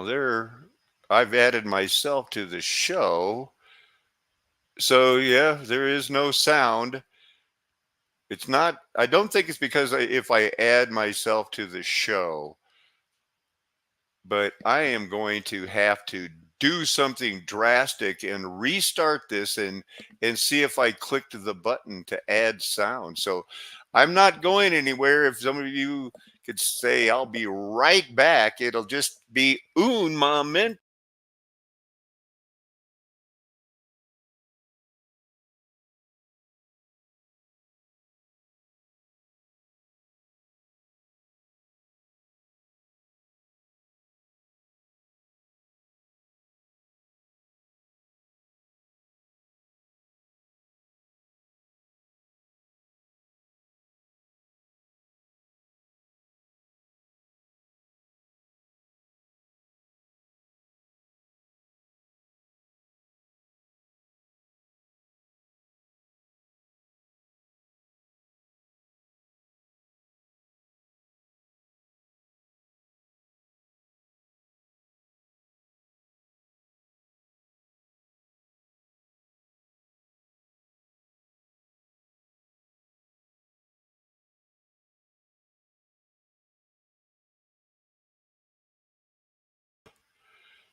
Now I've added myself to the show. So yeah, there is no sound. It's not, I don't think it's because if I add myself to the show, but I am going to have to do something drastic and restart this and see if I clicked the button to add sound. So I'm not going anywhere. If some of you could say I'll be right back, it'll just be un moment.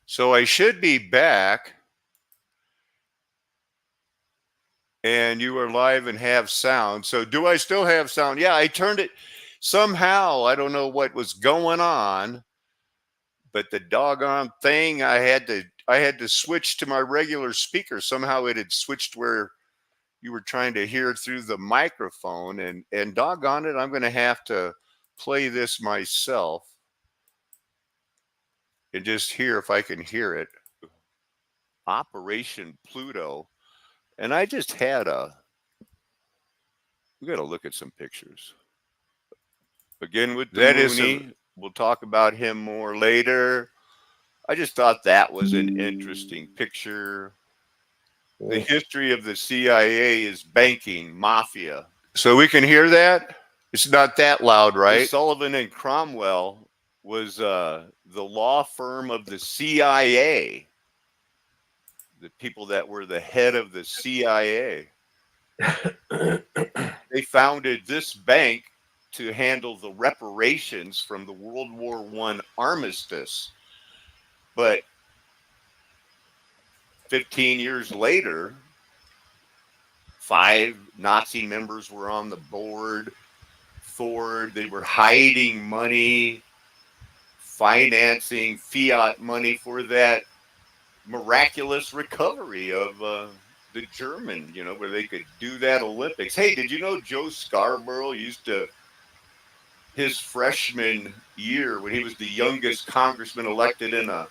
So I should be back and you are live and have sound. So do I still have sound? Yeah, I turned it somehow. I don't know what was going on, but the doggone thing, I had to switch to my regular speaker. Somehow it had switched where you were trying to hear through the microphone, and doggone it, I'm going to have to play this myself and just hear if I can hear it. Operation Pluto. And I just had we got to look at some pictures. Again with the that Mooney. We'll talk about him more later. I just thought that was an interesting picture. The history of the CIA is banking, mafia. So we can hear that? It's not that loud, right? Sullivan and Cromwell was the law firm of the CIA. The people that were the head of the CIA. They founded this bank to handle the reparations from the World War I armistice. But 15 years later, 5 Nazi members were on the board. They were hiding money, financing fiat money for that miraculous recovery of the German, where they could do that Olympics. Hey, did you know Joe Scarborough used to, his freshman year, when he was the youngest congressman elected in a,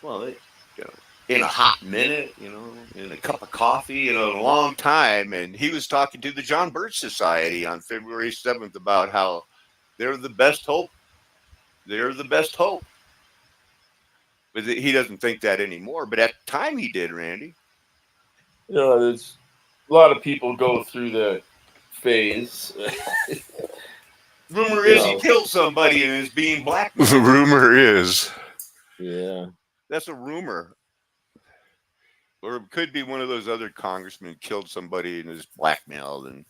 well, in a hot minute, in a cup of coffee, in a long time. And he was talking to the John Birch Society on February 7th about how they're the best hope. They're the best hope. But he doesn't think that anymore. But at the time he did, Randy. There's a lot of people go through the phase. Rumor is he killed somebody and is being blackmailed. The rumor is. Yeah. That's a rumor. Or it could be one of those other congressmen killed somebody and is blackmailed. And,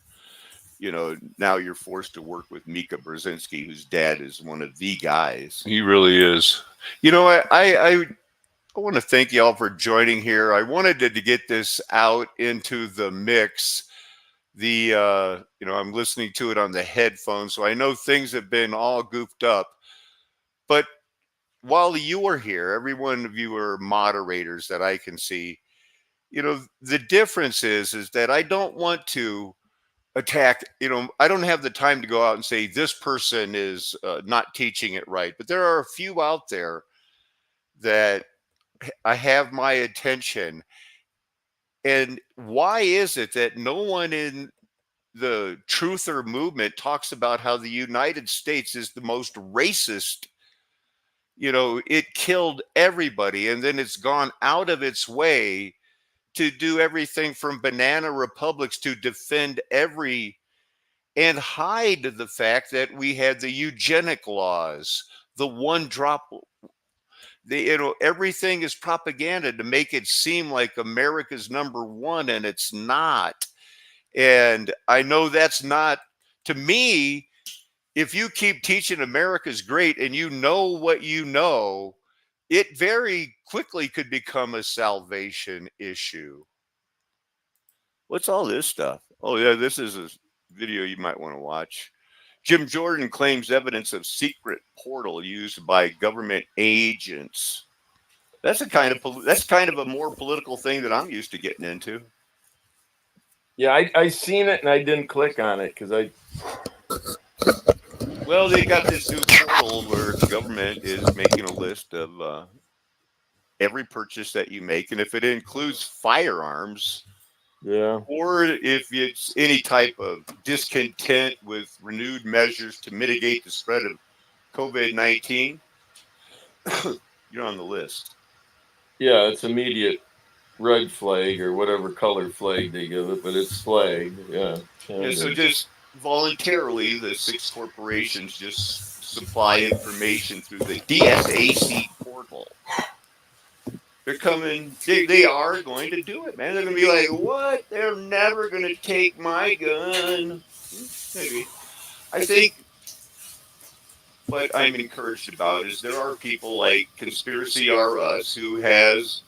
now you're forced to work with Mika Brzezinski, whose dad is one of the guys. He really is. I want to thank y'all for joining here. I wanted to get this out into the mix. I'm listening to it on the headphones, so I know things have been all goofed up. But while you are here, every one of you are moderators that I can see. The difference is that I don't want to attack, I don't have the time to go out and say this person is not teaching it right. But there are a few out there that I have my attention. And why is it that no one in the truther movement talks about how the United States is the most racist? It killed everybody, and then it's gone out of its way to do everything from banana republics to defend and hide the fact that we had the eugenic laws, the one drop everything is propaganda to make it seem like America's number one, and it's not. And I know that's not, to me, if you keep teaching America's great and you know what you know, it very quickly could become a salvation issue. What's all this stuff? Oh, yeah, this is a video you might want to watch. Jim Jordan claims evidence of secret portal used by government agents. That's kind of a more political thing that I'm used to getting into. Yeah, I seen it and I didn't click on it because Well, they got this new portal where the government is making a list of every purchase that you make, and if it includes firearms, yeah. or if it's any type of discontent with renewed measures to mitigate the spread of COVID-19, you're on the list. Yeah, it's immediate red flag or whatever color flag they give it, but it's flagged. Yeah. Yeah, so just voluntarily, the 6 corporations just supply information through the DSAC portal. They're coming, they are going to do it, man. They're going to be like, what? They're never going to take my gun. Maybe. I think what I'm encouraged about is there are people like Conspiracy R Us who has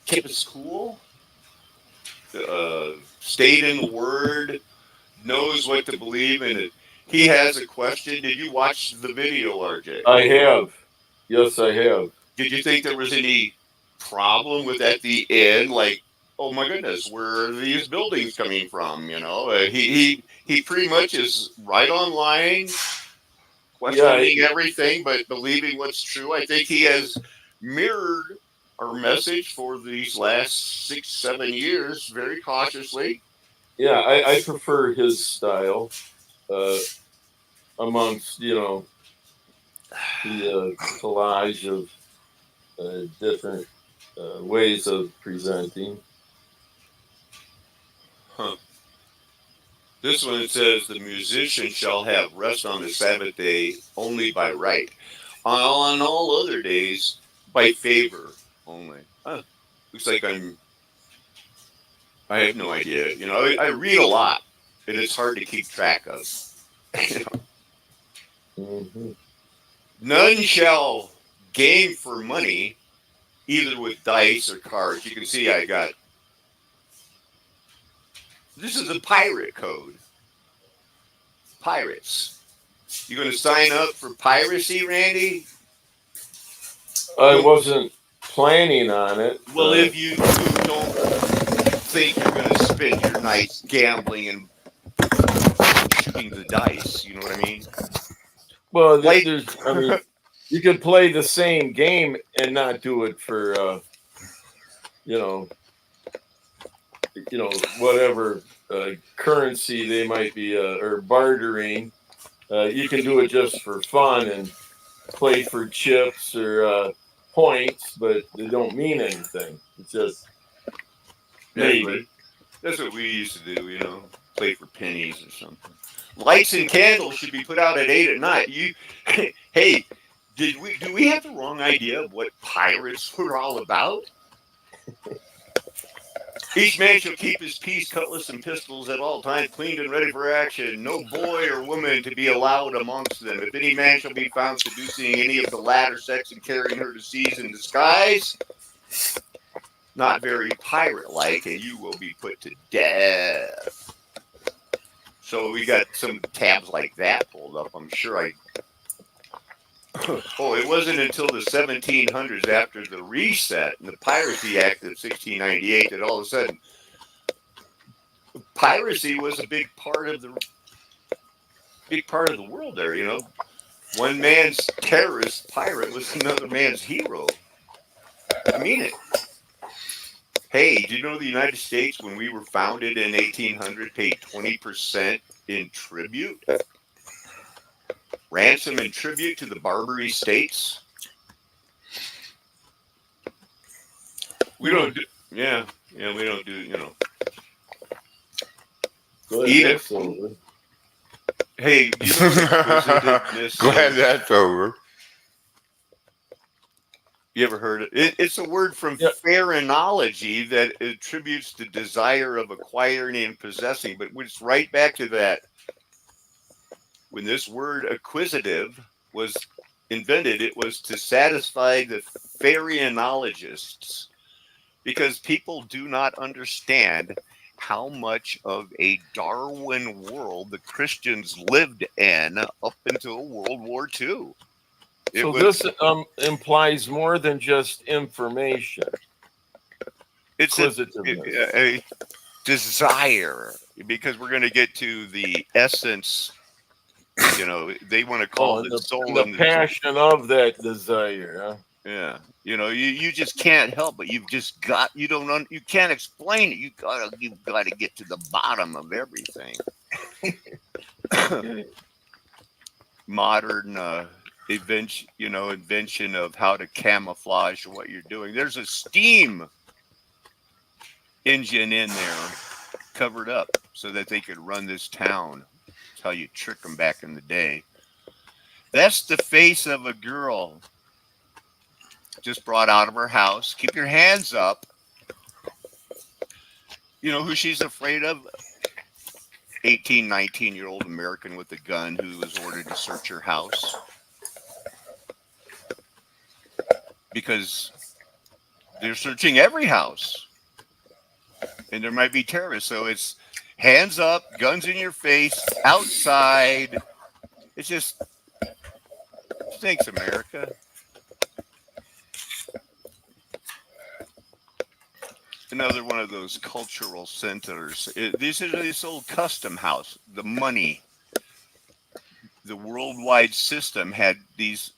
kept his cool, stayed in the word, knows what to believe in it. He has a question. Did you watch the video, RJ? I have. Yes, I have. Did you think there was any problem with at the end, like, oh my goodness, where are these buildings coming from? He pretty much is right on line, questioning everything but believing what's true. I think he has mirrored our message for these last 6-7 years very cautiously. Yeah, I prefer his style amongst, the collage of different ways of presenting. Huh. This one it says the musician shall have rest on the Sabbath day only by right. On all other days by favor only. Huh. Looks like I have no idea. I read a lot and it's hard to keep track of. Mm-hmm. None shall game for money either with dice or cards. You can see I got, this is a pirate code. Pirates. You going to sign up for piracy, Randy? I wasn't planning on it. Well, if you don't think you're going to spend your nights gambling and shooting the dice, you know what I mean? Well, you could play the same game and not do it for, whatever currency they might be or bartering. You can do it just for fun and play for chips or points, but they don't mean anything. It's just maybe. That's what we used to do, play for pennies or something. Lights and candles should be put out at 8 at night. Hey, do we have the wrong idea of what pirates were all about? Each man shall keep his piece, cutlass, and pistols at all times cleaned and ready for action. No boy or woman to be allowed amongst them. If any man shall be found seducing any of the latter sex and carrying her to seas in disguise, not very pirate-like, and you will be put to death. So we got some tabs like that pulled up. I'm sure Oh, it wasn't until the 1700s, after the reset and the Piracy Act of 1698, that all of a sudden piracy was a big part of the world there. One man's terrorist pirate was another man's hero. I mean it. Hey, do you know the United States, when we were founded in 1800, paid 20% in tribute? Ransom and tribute to the Barbary states? We don't do, we don't do, Hey, you know what inquisitiveness Glad is? that's over. You ever heard it? It's a word from Yeah. pharaohnology that attributes the desire of acquiring and possessing, but it's right back to that. When this word acquisitive was invented, it was to satisfy the pharaohnologists because people do not understand how much of a Darwin world the Christians lived in up until World War II. It So was this implies more than just information. it's Inquisitiveness. a desire because we're going to get to the essence. You know, they want to call Oh, the and soul the and the passion of that desire. Huh? yeah. You know, you just can't help it. You've just got you don't you can't explain it. You've got to get to the bottom of everything. Okay. Modern invention of how to camouflage what you're doing. There's a steam engine in there covered up so that they could run this town. That's how you trick them back in the day. That's the face of a girl just brought out of her house. Keep your hands up. You know who she's afraid of? 18, 19-year-old American with a gun who was ordered to search her house because they're searching every house and there might be terrorists. So it's hands up, guns in your face, outside. It's just thanks, America. Another one of those cultural centers. These are this old custom house. The money, the worldwide system had these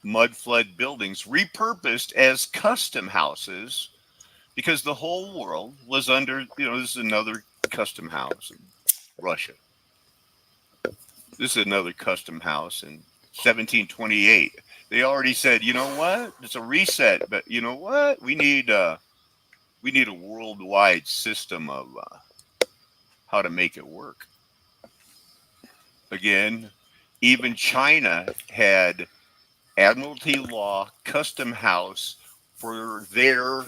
mud flood buildings repurposed as custom houses because the whole world was under, this is another custom house in Russia. This is another custom house in 1728. They already said, you know what? It's a reset, but you know what? We need a worldwide system of how to make it work. Again, even China had admiralty law custom house for their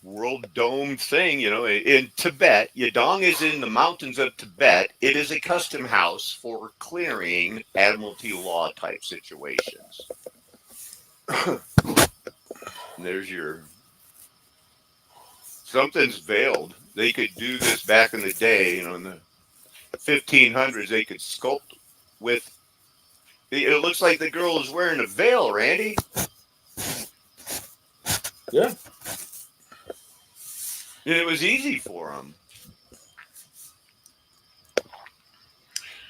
world dome thing, in Tibet. Yadong is in the mountains of Tibet. It is a custom house for clearing admiralty law type situations. And there's your something's veiled. They could do this back in the day, in the 1500s. They could sculpt with. It looks like the girl is wearing a veil, Randy. Yeah. And it was easy for them.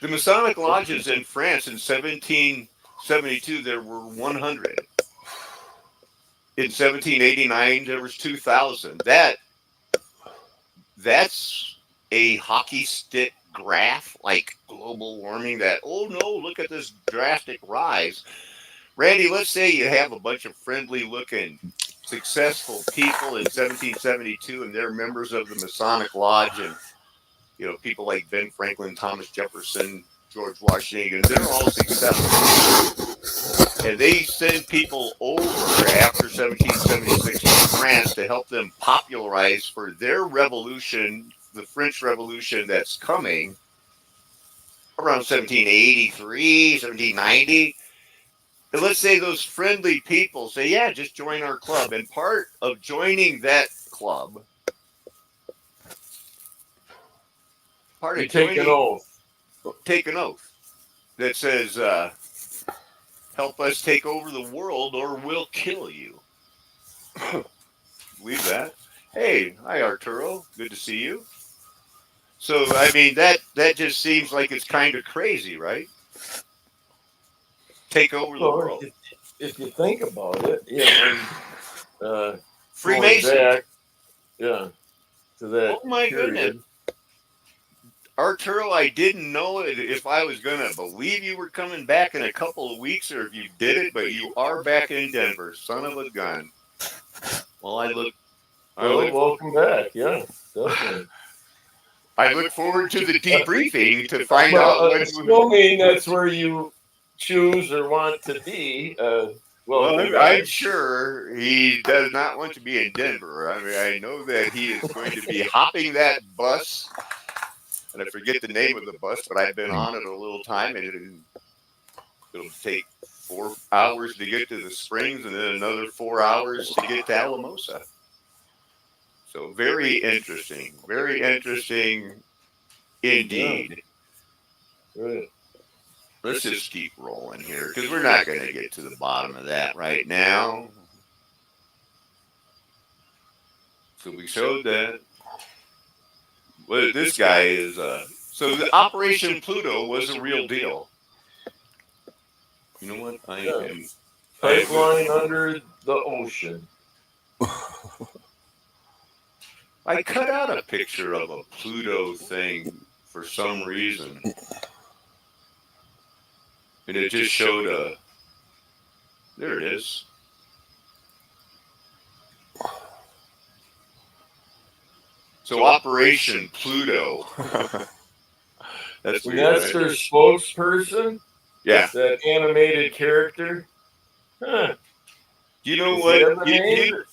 The Masonic lodges in France in 1772, there were 100. In 1789, there was 2,000. That's a hockey stick graph, like global warming. That, oh no, look at this drastic rise. Randy, let's say you have a bunch of friendly-looking, successful people in 1772, and they're members of the Masonic Lodge, and people like Ben Franklin, Thomas Jefferson, George Washington, they're all successful. And they send people over after 1776 to France to help them popularize for their revolution, the French Revolution that's coming around 1783, 1790. And let's say those friendly people say, yeah, just join our club. And part of joining that club, You take an oath. take an oath that says, help us take over the world or we'll kill you. Believe that? Hey, hi Arturo. Good to see you. So I mean that just seems like it's kind of crazy, right? Take over the Well, world. if you think about it, going Freemason. back, yeah, to that Oh my goodness. period. Arturo, I didn't know if I was going to believe you were coming back in a couple of weeks or if you did it, but you are back in Denver. Son of a gun. Well, I Well, look welcome back. Yeah, definitely. I look forward to the debriefing to find Well, out what. assuming that's where you choose or want to be. Well, Welcome I'm back. sure he does not want to be in Denver. I mean, I know that he is going to be hopping that bus, and I forget the name of the bus, but I've been on it a little time, and it'll take 4 hours to get to the Springs, and then another 4 hours to get to Alamosa. So very interesting Yeah, indeed. right. Let's just keep rolling here because we're not going to get to the bottom of that right now. So we showed that. Well, this guy is. So the Operation Pluto was a real deal. You know what? Yeah. I Pipeline under the ocean. I cut out a picture of a Pluto thing for some reason, and it just showed a. There it is. So Operation Pluto. That's And weird, that's right? their spokesperson. Yeah. That animated character. Huh. You know Does he what? have a name?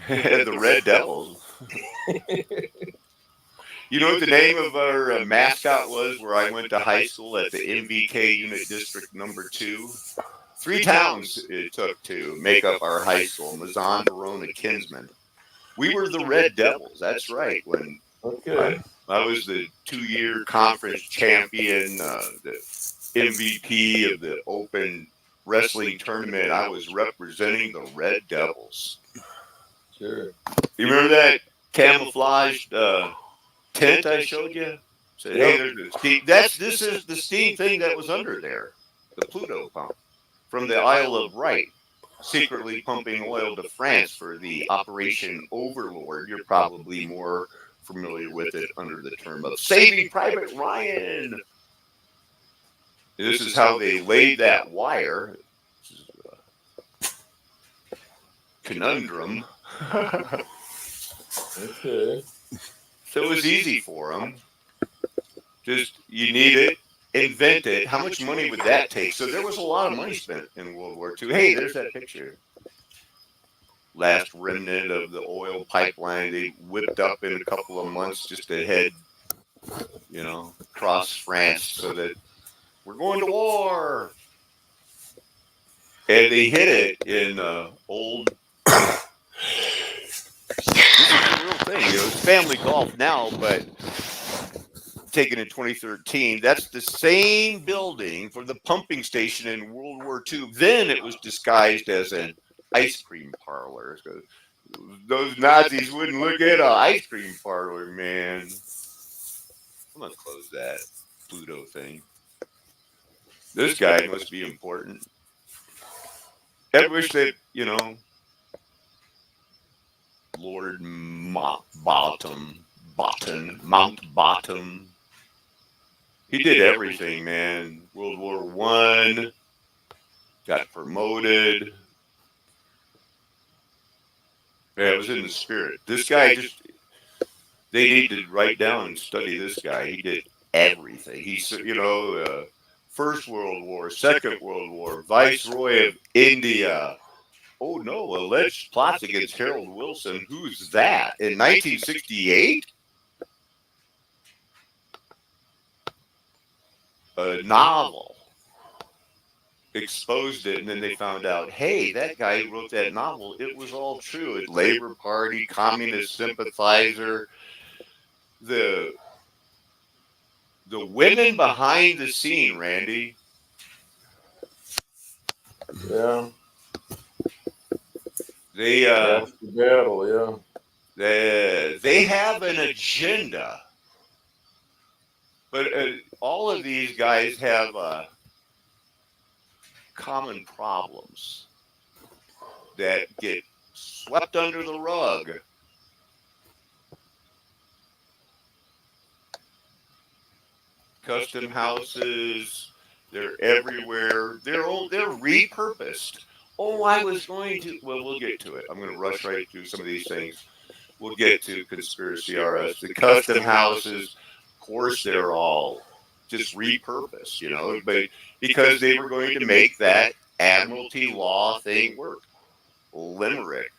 The Red Devils. You know what the name of our mascot was where I went to high school at the MVK Unit District number 2? 3 towns it took to make up our high school: Mazan, Verona, Kinsman. We were the Red Devils. That's right. When Okay. I was the 2-year conference champion, the MVP of the Open Wrestling Tournament, I was representing the Red Devils. Sure. You remember that camouflaged tent I showed you? Said, hey, there's the steam. This is the steam thing that was under there, the Pluto pump from the Isle of Wight, secretly pumping oil to France for the Operation Overlord. You're probably more familiar with it under the term of Saving Private Ryan. This is how they laid that wire. This is a conundrum. Okay. So it was easy for them. Just you need it, invent it. How much money would that take? So there was a lot of money spent in World War II. Hey, there's that picture. Last remnant of the oil pipeline they whipped up in a couple of months just to head, across France so that we're going to war. And they hit it in old. This is a real thing. It's family golf now, but taken in 2013. That's the same building for the pumping station in World War II. Then it was disguised as an ice cream parlor. Those Nazis wouldn't look at an ice cream parlor, man. I'm going to close that Pluto thing. This guy must be important. I wish that, Lord Mountbatten. He did everything, man. World War I, got promoted. Yeah, it was in the spirit. This guy they need to write down and study this guy. He did everything. He's, First World War, Second World War, Viceroy of India. Oh no, alleged plots against Harold Wilson. Who's that? In 1968? A novel exposed it, and then they found out, hey, that guy who wrote that novel, it was all true. A Labor Party, communist sympathizer. The women behind the scene, Randy. Yeah. They That's the battle, yeah. they have an agenda, but all of these guys have common problems that get swept under the rug. Custom houses, they're everywhere. They're repurposed. Oh, I was going to. Well, we'll get to it. I'm going to rush right through some of these things. we'll get to conspiracy RS. The custom houses, of course, they're all just repurposed, but because they were going to make that admiralty law thing work. Limerick.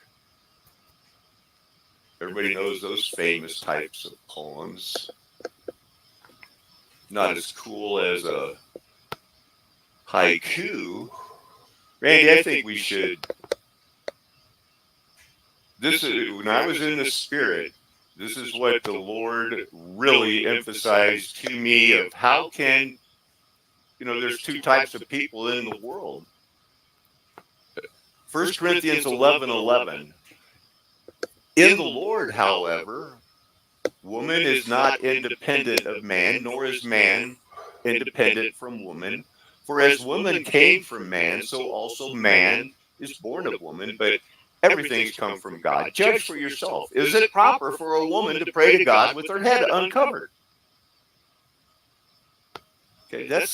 Everybody knows those famous types of poems. Not as cool as a haiku. Randy, I think we should. This is when I was in the spirit. This is what the Lord really emphasized to me of how can, there's two types of people in the world. 1 Corinthians 11:11. In the Lord, however, woman is not independent of man, nor is man independent from woman. For as woman came from man, so also man is born of woman, but everything's come from God. Judge for yourself. Is it proper for a woman to pray to God with her head uncovered? Okay, that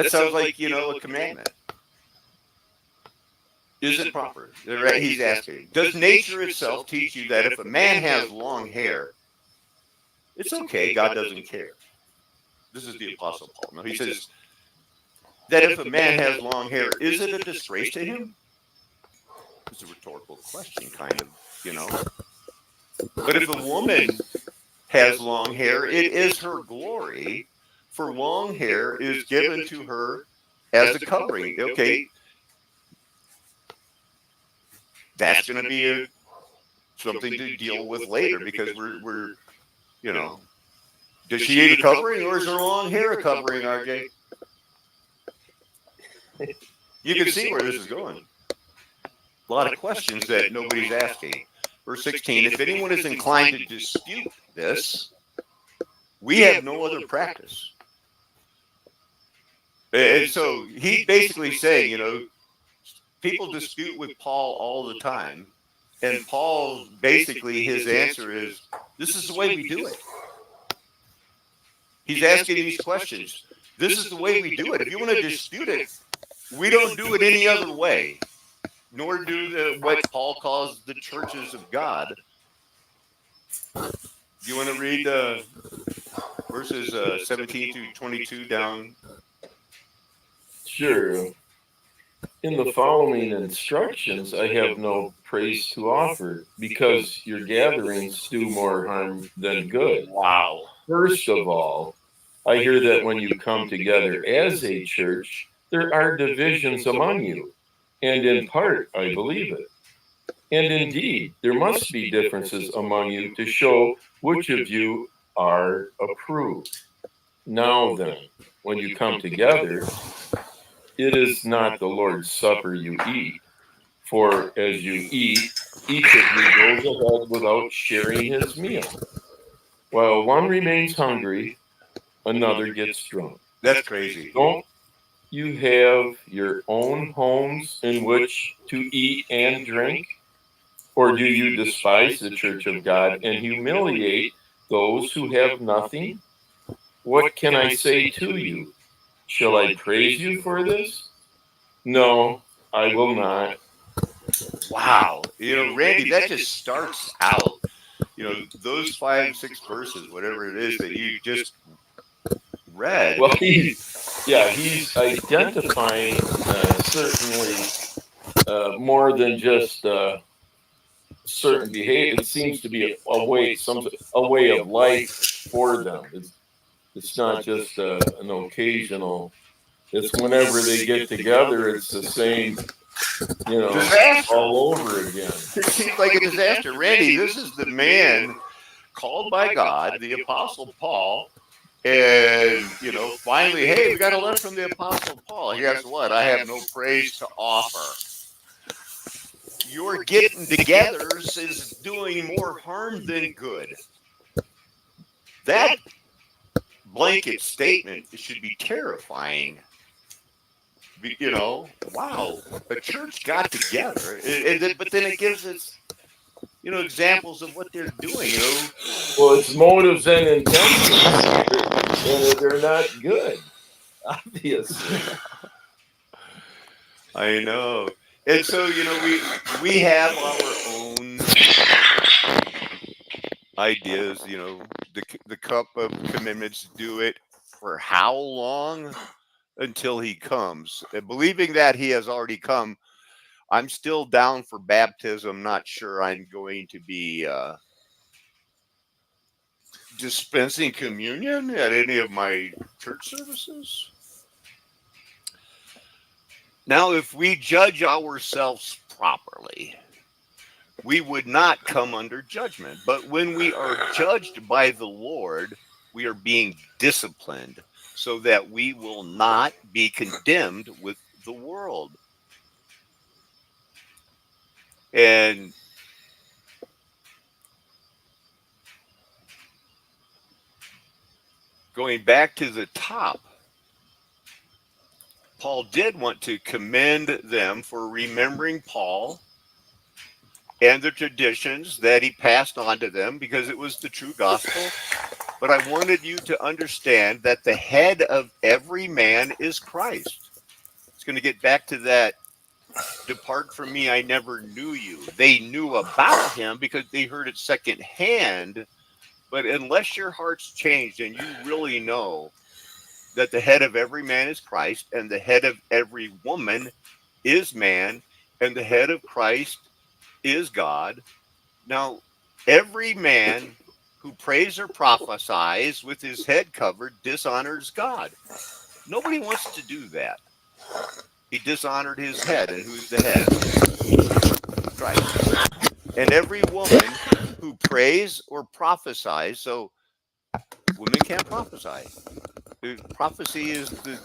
sounds like, a commandment. Is it proper? He's asking. Does nature itself teach you that if a man has long hair, it's okay, God doesn't care? This is the Apostle Paul. No, he says that if a man has long hair, is it a disgrace to him? It's a rhetorical question, kind of. But if a woman has long hair, it is her glory, for long hair is given to her as a covering. Okay, that's going to be something to deal with later because we're does she need a covering or is her long hair a covering, RJ? You can see where this is going. A lot of questions that nobody's asking. Verse 16, if anyone is inclined to dispute this, we have no other practice. And so he's basically saying, people dispute with Paul all the time. And Paul, basically, his answer is, this is the way we do it. He's asking these questions. This is the way we do it. If you want to dispute it, we don't do it any other way. Nor do what Paul calls the churches of God. Do you want to read verses 17 through 22 down? Sure. In the following instructions, I have no praise to offer, because your gatherings do more harm than good. Wow. First of all, I hear that when you come together as a church, there are divisions among you, and in part I believe it. And indeed, there must be differences among you to show which of you are approved. Now then, when you come together, it is not the Lord's Supper you eat, for as you eat, each of you goes ahead without sharing his meal. While one remains hungry, another gets drunk. That's crazy. Don't you have your own homes in which to eat and drink? Or do you despise the church of God and humiliate those who have nothing? What can I say to you? Shall I praise you for this? No, I will not. Wow. Randy, that just starts out, those 5, 6 verses, whatever it is that you just read. Well, he's identifying certainly more than just certain behavior. It seems to be a way of life for them. It's not just an occasional. It's whenever they get together, it's the same, disaster all over again. It seems like a disaster. Randy, this is the man called by God, the Apostle Paul. And, finally, hey, we got a letter from the Apostle Paul. Guess what? I have no praise to offer. Your getting togethers is doing more harm than good. That blanket statement should be terrifying. Wow, a church got together, but then it gives us, examples of what they're doing. Well, it's motives and intentions, and they're not good, obviously. I know. And so, we have our own ideas. The cup of commitments, do it for how long? Until he comes. And believing that he has already come, I'm still down for baptism. Not sure I'm going to be dispensing communion at any of my church services. Now, if we judge ourselves properly, we would not come under judgment. But when we are judged by the Lord, we are being disciplined so that we will not be condemned with the world. And going back to the top, Paul did want to commend them for remembering Paul and the traditions that he passed on to them because it was the true gospel. But I wanted you to understand that the head of every man is Christ. It's going to get back to that. Depart from me, I never knew you. They knew about him because they heard it secondhand. But unless your heart's changed and you really know that the head of every man is Christ, and the head of every woman is man, and the head of Christ is God. Now, every man who prays or prophesies with his head covered dishonors God. Nobody wants to do that. He dishonored his head, and who's the head? Christ. And every woman who prays or prophesies, so women can't prophesy. Prophecy is the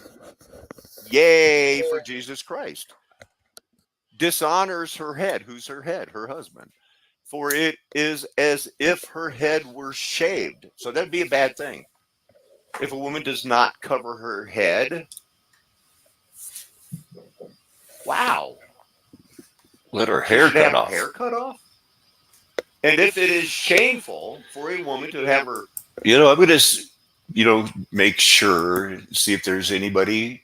yay for Jesus Christ. Dishonors her head. Who's her head? Her husband. For it is as if her head were shaved. So that'd be a bad thing. If a woman does not cover her head, wow. Let her hair cut off. Hair cut off? And if it is shameful for a woman to have her. I'm going to, make sure, see if there's anybody,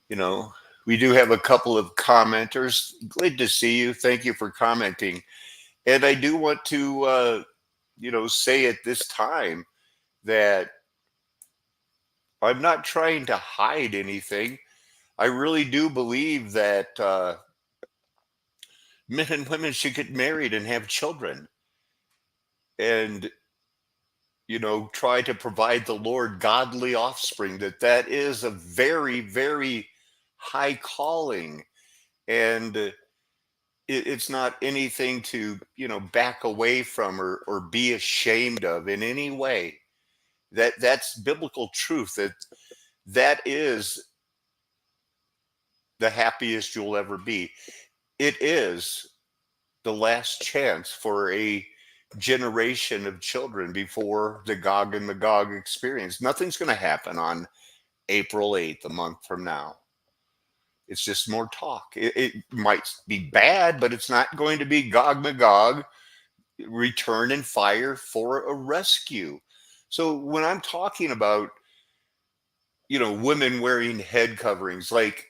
we do have a couple of commenters. Glad to see you. Thank you for commenting. And I do want to, say at this time that I'm not trying to hide anything. I really do believe that men and women should get married and have children and, try to provide the Lord godly offspring, that is a very, very high calling. And it's not anything to back away from or be ashamed of in any way. That's biblical truth. That is the happiest you'll ever be. It is the last chance for a generation of children before the Gog and Magog experience. Nothing's going to happen on April 8th, a month from now. It's just more talk. It might be bad, but it's not going to be Gog Magog return in fire for a rescue. So when I'm talking about, women wearing head coverings, like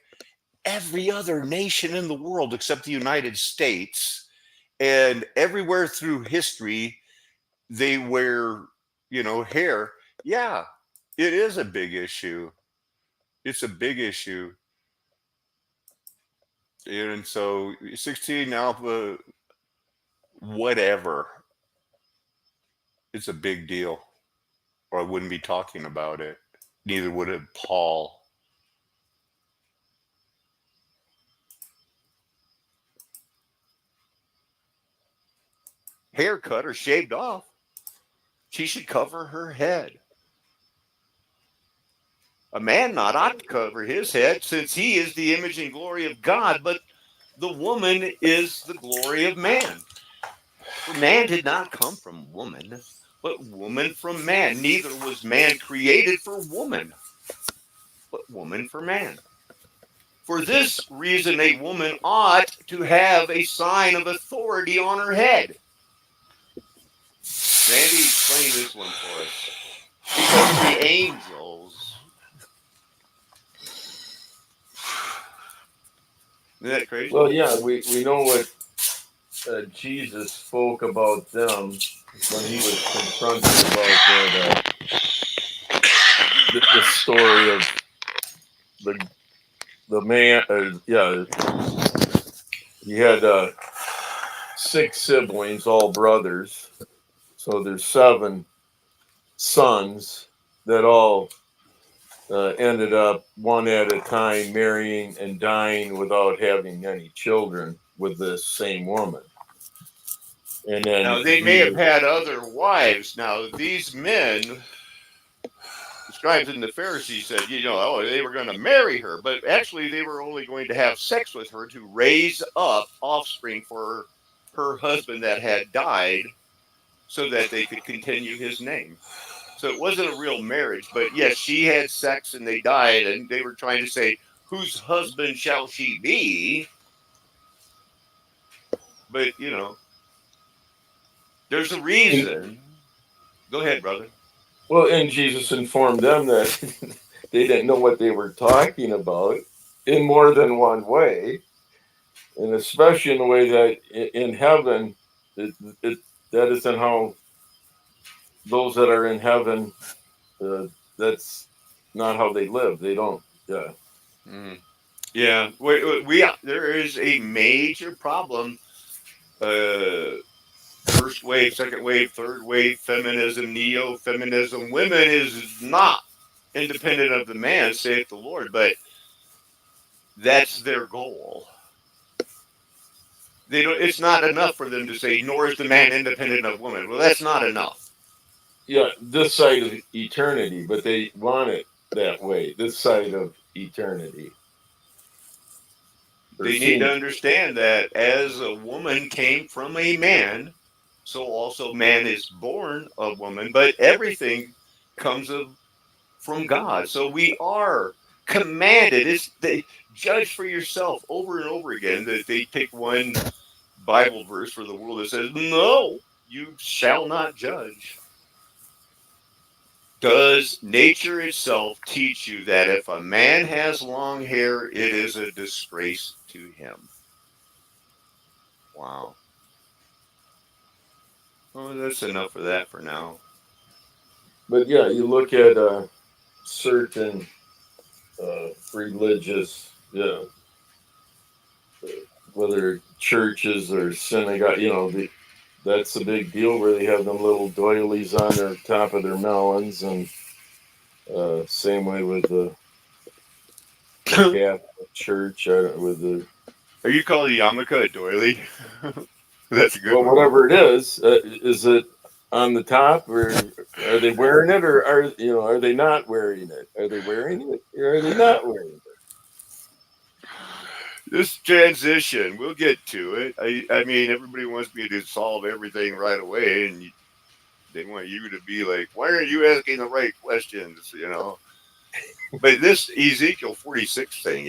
every other nation in the world except the United States, and everywhere through history, they wear, hair. Yeah, it is a big issue. It's a big issue. And so 16 Alpha, whatever, it's a big deal. Or I wouldn't be talking about it. Neither would have Paul. Haircut or shaved off. She should cover her head. A man not ought to cover his head, since he is the image and glory of God, but the woman is the glory of man. For man did not come from woman, but woman from man. Neither was man created for woman, but woman for man. For this reason, a woman ought to have a sign of authority on her head. Randy, explain this one for us. Because the angels. Isn't that crazy? Well, yeah, we know what Jesus spoke about them when he was confronted about the story of the man. He had 6 siblings, all brothers. So there's 7 sons that all ended up one at a time marrying and dying without having any children with this same woman. And then Now, they may have had other wives. Now, these men, the scribes and the Pharisees said, they were going to marry her, but actually they were only going to have sex with her to raise up offspring for her husband that had died so that they could continue his name. So it wasn't a real marriage, but yes, she had sex and they died, and they were trying to say, whose husband shall she be? But, there's a reason. Go ahead, brother. Well, and Jesus informed them that they didn't know what they were talking about in more than one way, and especially in the way that in heaven, that isn't how those that are in heaven. That's not how they live. They don't. Yeah, there is a major problem. First wave, second wave, third wave, feminism, neo-feminism. Women is not independent of the man, saith the Lord, but that's their goal. They don't. It's not enough for them to say, nor is the man independent of woman. Well, that's not enough. Yeah, this side of eternity, but they want it that way. This side of eternity. They need to understand that as a woman came from a man, so also man is born of woman, but everything comes from God. So we are commanded. They judge for yourself over and over again. That they pick one Bible verse for the world that says, no, you shall not judge. Does nature itself teach you that if a man has long hair, it is a disgrace to him? Wow. Well, that's enough of that for now. But yeah, you look at certain religious, whether churches or synagogue, that's a big deal where they have them little doilies on their top of their melons, and same way with the Catholic Church with the. Are you calling yarmulke a doily? That's a good well, one. whatever it is it on the top, or are they wearing it, or are they not wearing it? Are they wearing it, or are they not wearing it? This transition, we'll get to it. I mean, everybody wants me to solve everything right away, and they want you to be like, why aren't you asking the right questions? But this Ezekiel 46 thing,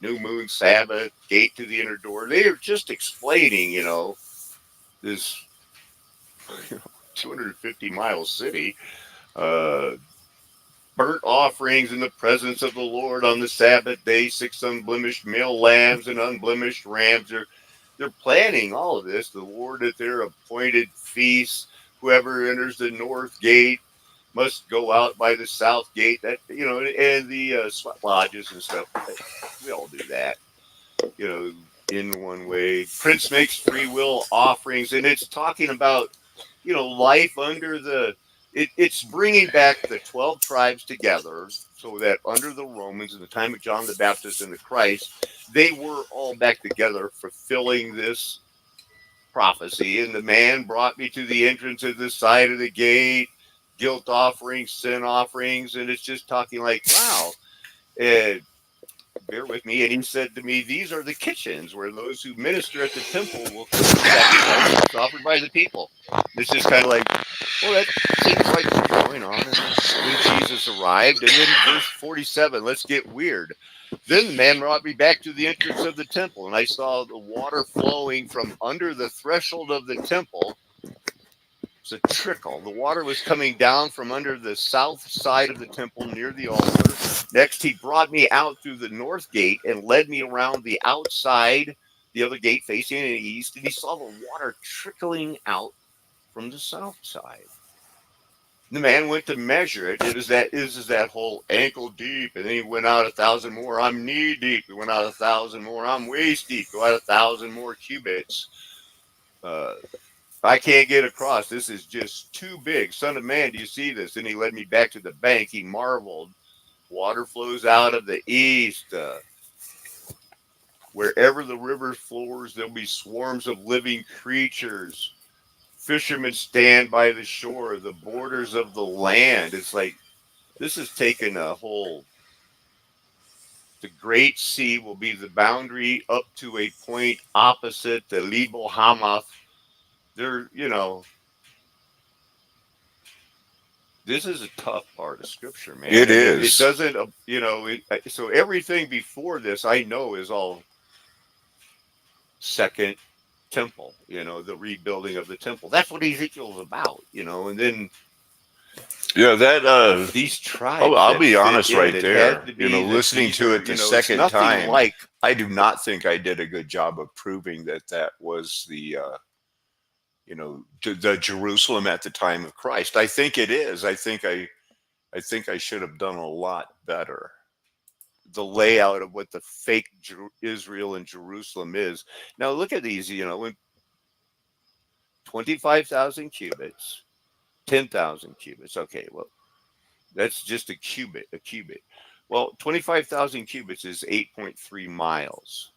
new moon, Sabbath, gate to the inner door, they are just explaining, this 250-mile city, burnt offerings in the presence of the Lord on the Sabbath day, 6 unblemished male lambs and unblemished rams. They're planning all of this. The Lord at their appointed feasts. Whoever enters the north gate must go out by the south gate. That and the sweat lodges and stuff. We all do that. In one way. Prince makes free will offerings, and it's talking about life under it's bringing back the 12 tribes together so that under the Romans in the time of John the Baptist and the Christ, they were all back together fulfilling this prophecy. And the man brought me to the entrance of the side of the gate, guilt offerings, sin offerings, and it's just talking like, wow. Bear with me. And he said to me, these are the kitchens where those who minister at the temple will cook the sacrifices offered by the people. It's just kind of like, well, that seems like what's going on when Jesus arrived. And then verse 47, let's get weird. Then the man brought me back to the entrance of the temple, and I saw the water flowing from under the threshold of the temple. It's a trickle. The water was coming down from under the south side of the temple near the altar. Next, he brought me out through the north gate and led me around the outside, the other gate facing the east, and he saw the water trickling out from the south side. The man went to measure it. It is that whole ankle deep, and then he went out 1,000 more. I'm knee deep. He went out 1,000 more. I'm waist deep. Go out 1,000 more cubits. Uh, I can't get across. This is just too big. Son of man, do you see this? And he led me back to the bank. He marveled. Water flows out of the east. Wherever the river flows, there'll be swarms of living creatures. Fishermen stand by the shore, the borders of the land. It's like this has taken a whole. The Great Sea will be the boundary up to a point opposite the Lebo Hamath. This is a tough part of Scripture, man. It And is. It doesn't, so everything before this I know is all second temple, the rebuilding of the temple. That's what Ezekiel is about, and then Yeah, that these tribes. I'll that be fit honest in, right it there. had to be that Listening these to are, it the it's second nothing time, like I do not think I did a good job of proving that was the the Jerusalem at the time of Christ. I think it is. I think I should have done a lot better. the layout of what the fake Israel and Jerusalem is. Now look at these, when 25,000 cubits, 10,000 cubits. Okay, well, that's just a cubit. Well, 25,000 cubits is 8.3 miles.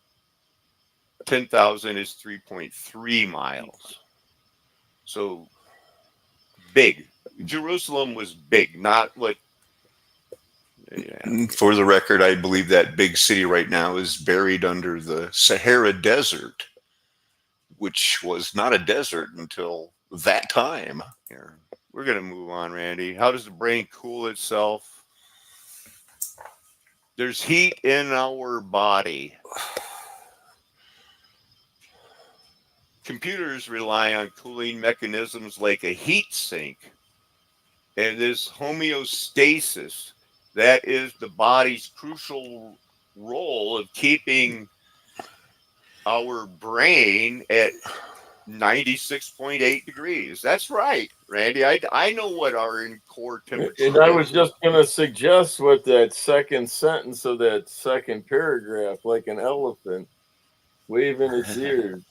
10,000 is 3.3 miles. So big. Jerusalem was big, not what. Yeah. For the record, I believe that big city right now is buried under the Sahara Desert, which was not a desert until that time. Here, we're going to move on, Randy. How does the brain cool itself? There's heat in our body. Computers rely on cooling mechanisms like a heat sink. And this homeostasis, that is the body's crucial role of keeping our brain at 96.8 degrees. That's right, Randy. I know what our core temperature And I is. was just going to suggest with that second sentence of that second paragraph, like an elephant waving its ears.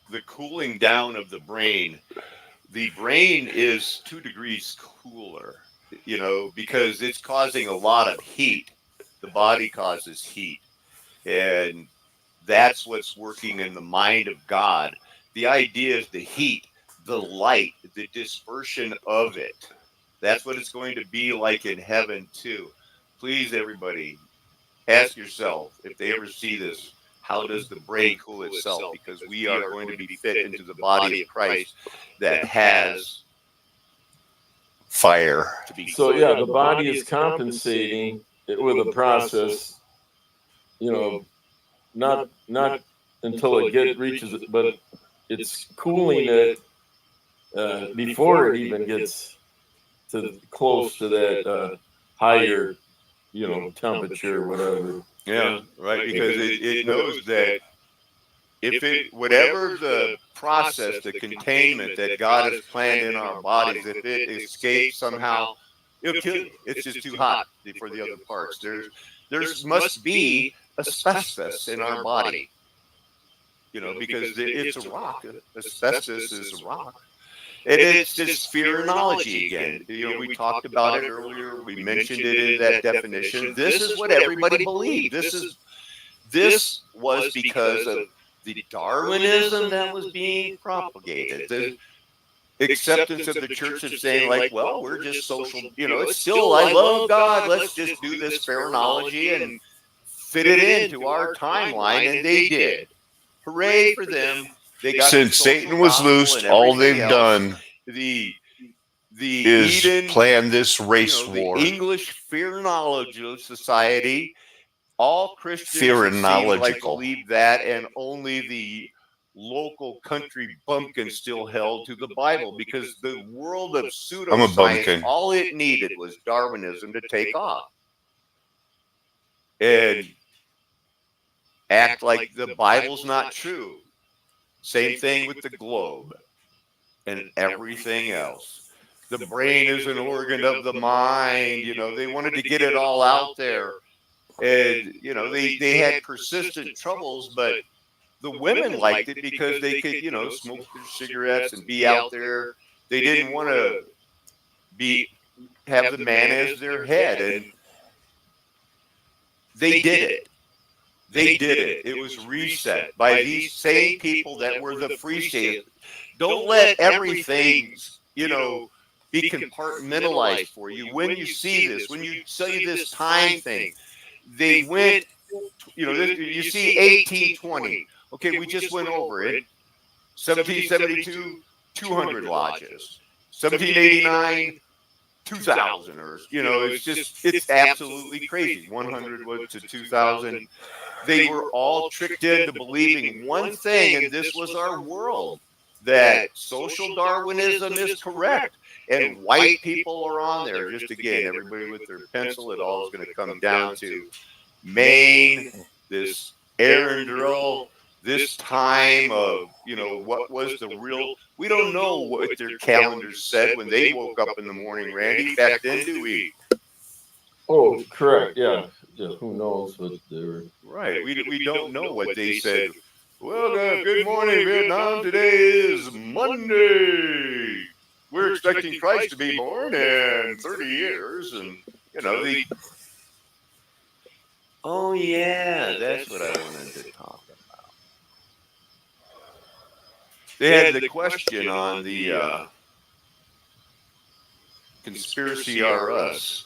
The cooling down of the brain. The brain is 2 degrees cooler, because it's causing a lot of heat. The body causes heat. And that's what's working in the mind of God. The idea is the heat, the light, the dispersion of it. That's what it's going to be like in heaven, too. Please, everybody, ask yourself if they ever see this, how does the brain cool itself? Because we are going to be fit into the body of Christ that has Fire. So yeah, the body is compensating it with a process, not until it reaches it, but it's cooling it before it even gets to close to that higher, temperature, whatever. Yeah, right. Because it knows that if whatever the process, the containment that God has planned in our bodies, if it escapes somehow, it'll kill you. It's just too hot for the other parts. There's must be asbestos in our body, because it's a rock. Asbestos is a rock. And it's this fearology again. We talked about it earlier. We mentioned it in that definition. This is what everybody believed. This was because of the Darwinism that was being propagated. The acceptance of the church of saying, like, well, we're just social, it's still, I love God. Let's just do this pharaohology and fit it into our timeline. And they did. Hooray for them. They got Since Satan was loosed, all they've done the is Eden, plan this race war. the English Pharaohological Society. All Christians Pharaohological. believe that, and only the local country bumpkin still held to the Bible, because the world of pseudoscience, all it needed was Darwinism to take off. And act like the Bible's not true. Same thing with the globe and everything else. The brain is an organ of the mind. They wanted to get it all out there. And, they had persistent troubles, but the women liked it because they could, smoke their cigarettes and be out there. They didn't want to be have the man as their head, and they did it. They did it. It was reset by these same people that were the free state. Don't let everything, be compartmentalized for you. When you see this, when you see this time thing, they went, you see 1820. Okay, we just went over it. 1772, 200 lodges. 1789, 2,000, or it's absolutely crazy. 100 was to 2,000. They were all tricked into believing one thing, and this was our world, that social Darwinism is correct, and white people are on there. Just again, everybody with their pencil, it all is going to come down to Maine, this Aaron Drill, this time of, what was the real, we don't know what their calendars said when they woke up in the morning, Randy, back then, do we? Oh, correct. Yeah. Yeah. Who knows what they were. Right. We don't know what they said. Well, good morning, Vietnam. Today is Monday. We're expecting Christ to be born in 30 years. And, oh, yeah, that's what I wanted to talk about. They had the question on the Conspiracy R Us.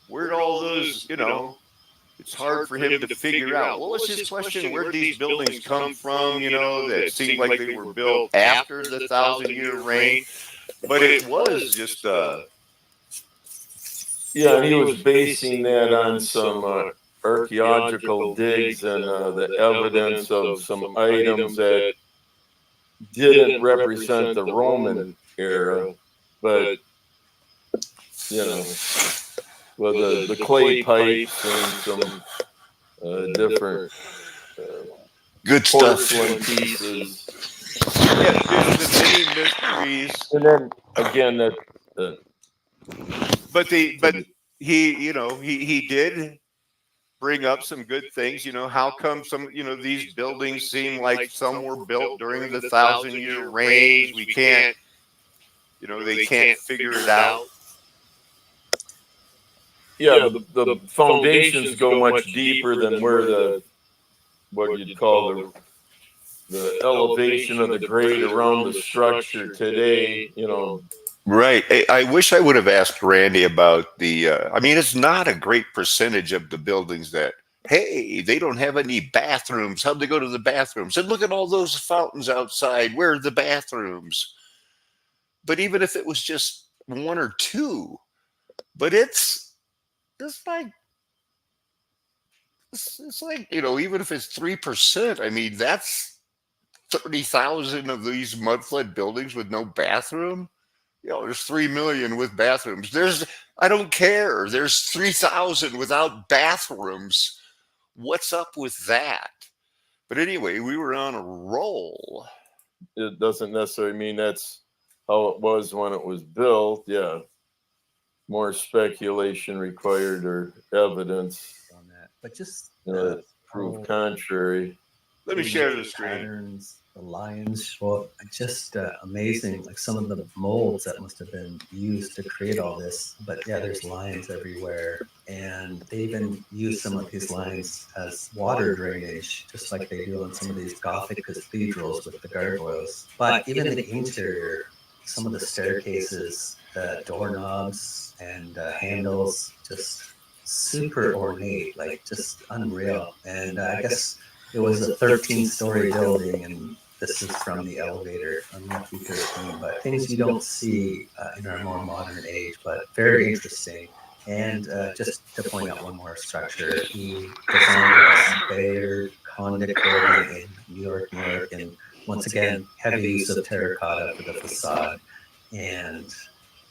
Where'd all those, it's hard for him to figure out. What was his question? Where'd these buildings come from, that seemed like they were built after the 1,000-year reign? But it was just, yeah, and he was basing that on some archaeological digs and the evidence of some items that didn't represent the Roman era, but, with the clay pipes and some different good stuff. porcelain pieces. Yeah, just the many mysteries. And then again, But he did bring up some good things. How come some, these buildings seem like some were built during the 1,000-year reigns? We can't, they can't figure it out. Yeah, the foundations go much deeper than where what you'd call the elevation of the grade around the structure today. Right. I wish I would have asked Randy about the. It's not a great percentage of the buildings that, hey, they don't have any bathrooms. How'd they go to the bathrooms? And look at all those fountains outside. Where are the bathrooms? But even if it was just one or two, but it's like, even if it's 3%, that's 30,000 of these mud flood buildings with no bathroom. There's 3 million with bathrooms. I don't care. There's 3,000 without bathrooms. What's up with that? But anyway, we were on a roll. It doesn't necessarily mean that's how it was when it was built. Yeah. More speculation required or evidence on that, but just prove contrary. Let me share the screen. Patterns, the lions, just amazing. Like some of the molds that must have been used to create all this. But yeah, there's lions everywhere, and they even use some of these lions as water drainage, just like they do in some of these Gothic cathedrals with the gargoyles. But even in the interior, some of the staircases, doorknobs and handles, just super ornate, like just unreal. And I guess it was a 13-story building, and this is from the elevator on Lucky 13. But things you don't see in our more modern age, but very interesting. And just to point out one more structure, he designed this Bayard convict building in New York, and once again, heavy use of terracotta for the facade, and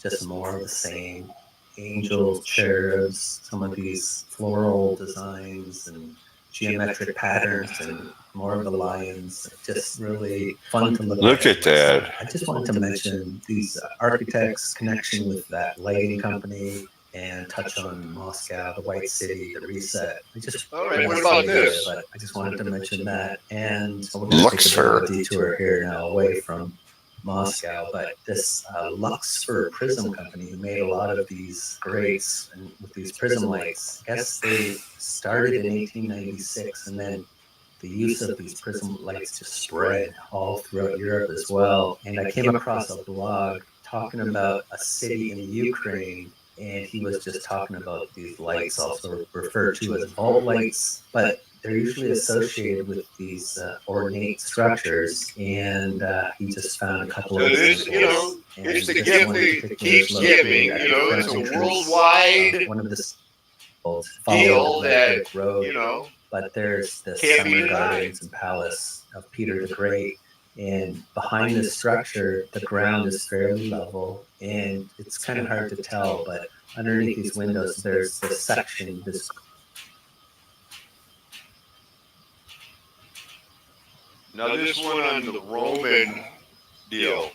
just more of the same. Angels, cherubs, some of these floral designs, and geometric patterns and more of the lions. Just really fun to Look at that. I just wanted to mention these architects' connection with that lighting company and touch on Moscow, the White City, the reset. I just All right, what about this? But I just wanted to mention that. And we're going to take a bit of a detour here now away from Moscow, but this Luxfer Prism Company who made a lot of these grates and with these prism lights. I guess they started in 1896, and then the use of these prism lights just spread all throughout Europe as well. And I came across a blog talking about a city in Ukraine, and he was just talking about these lights, also referred to as vault lights, but they're usually associated with these ornate structures, and he just found a couple of this, examples. it's the gift that keeps giving. It's a worldwide one of this deal that, but there's the can't be summer denied. gardens and palace of Peter the Great, and behind this structure, the ground is fairly level, and it's kind of hard to tell, but underneath these windows, there's this section, this. Now this one on the Roman deal.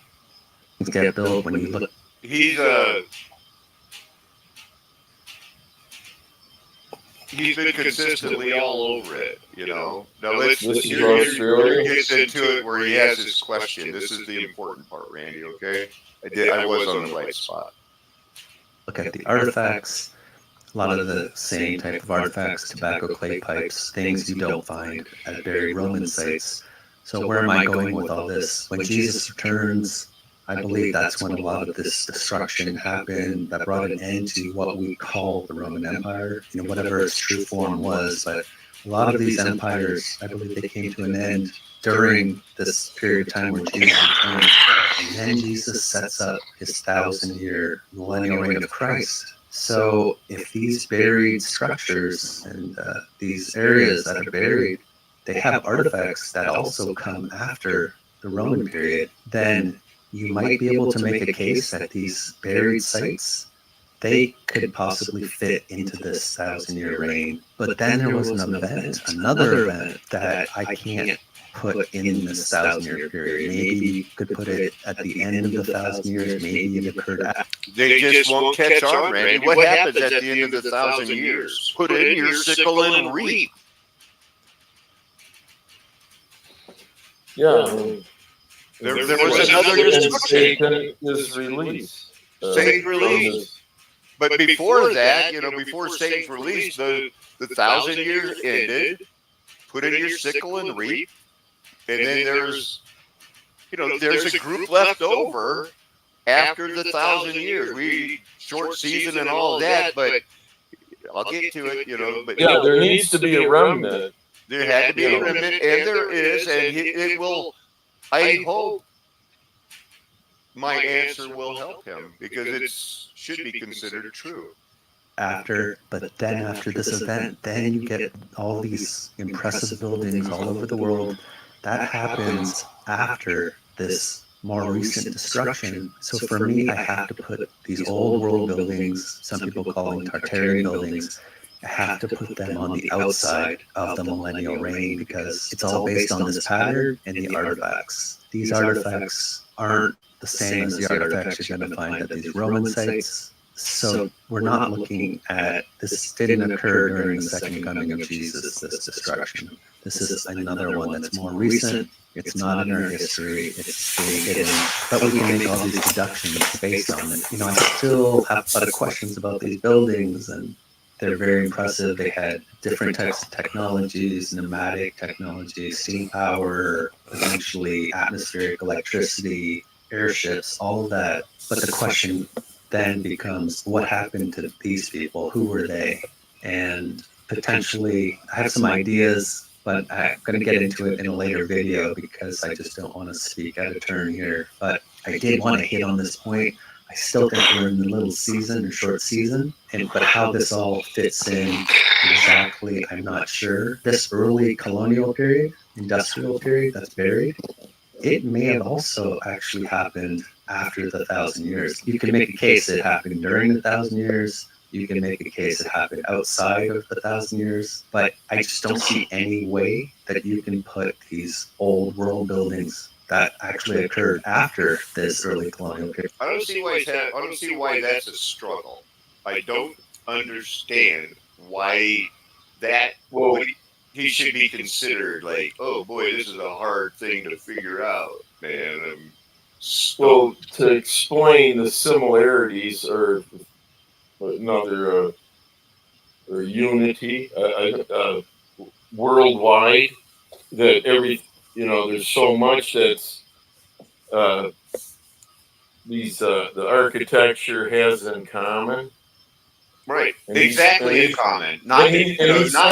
Things get built when you look. He's been consistently all over it, Now let's This is here Australia. he gets into it where he has his question. This is the important part, Randy. Okay, I was on the right spot. Look at the artifacts. A lot of the same type of artifacts, tobacco clay pipes, things you don't find at buried Roman sites. So where am I going with all this? When Jesus returns, I believe that's when a lot of this destruction happened that brought an end to what we call the Roman Empire, whatever its true form was. But a lot of these empires, I believe they came to an end during this period of time where Jesus returned. And then Jesus sets up his 1,000-year millennial reign of Christ. So if these buried structures and these areas that are buried, they have artifacts that also come after the Roman period, then you might be able to make a case that these buried sites, they could possibly fit into this 1,000-year reign. But then there was another event that I can't put in this 1,000-year period. Maybe you could put it at the end of the 1,000 years. Maybe it occurred after. They just won't catch on, Randy. What happens at the end of the 1,000 years? Put in your sickle and reap. Yeah. There was another Satan is released. Satan released. But before that, before Satan's release, the 1,000 years ended. Put in your sickle and reap. And then there's a group left over after the 1,000 years. We short season and all of that, but I'll get to it, But yeah, there needs to be a remnant. There had to be a remnant, and there is, and it will. I hope my answer will help him because it should be considered true. But then after this event, then you get all these impressive buildings all over the world. That happens after this more recent destruction. So for me, I have to put these old world buildings, some people call them Tartarian buildings, I have to put them on the outside of the millennial reign because it's all based on this pattern and the artifacts. These artifacts aren't the same as the artifacts you're going to find at these Roman sites. So we're not looking at, this didn't occur during the second coming of Jesus, this destruction. This is another one that's more recent. It's not in our history. It's being hidden. But we can make all these deductions based on it. I still have a lot of questions about these buildings, and they're very impressive. They had different types of technologies, pneumatic technology, steam power, potentially atmospheric electricity, airships, all of that. But the question then becomes, what happened to these people? Who were they? And potentially, I have some ideas, but I'm going to get into it in a later video because I just don't want to speak out of turn here. But I did want to hit on this point. I still think we're in the little season or short season, but how this all fits in exactly, I'm not sure. This early colonial period, industrial period that's buried, it may have also actually happened after the 1,000 years. You can make a case it happened during the 1,000 years. you can make a case it happened outside of the 1,000 years, but I just don't see any way that you can put these old world buildings that actually occurred after this early colonial period. I don't see why I don't see why that's a struggle. I don't understand why that he should be considered like, oh boy, this is a hard thing to figure out, man. Well, to explain the similarities or another or unity worldwide, that there's so much that's the architecture has in common. Right, And exactly in common. Not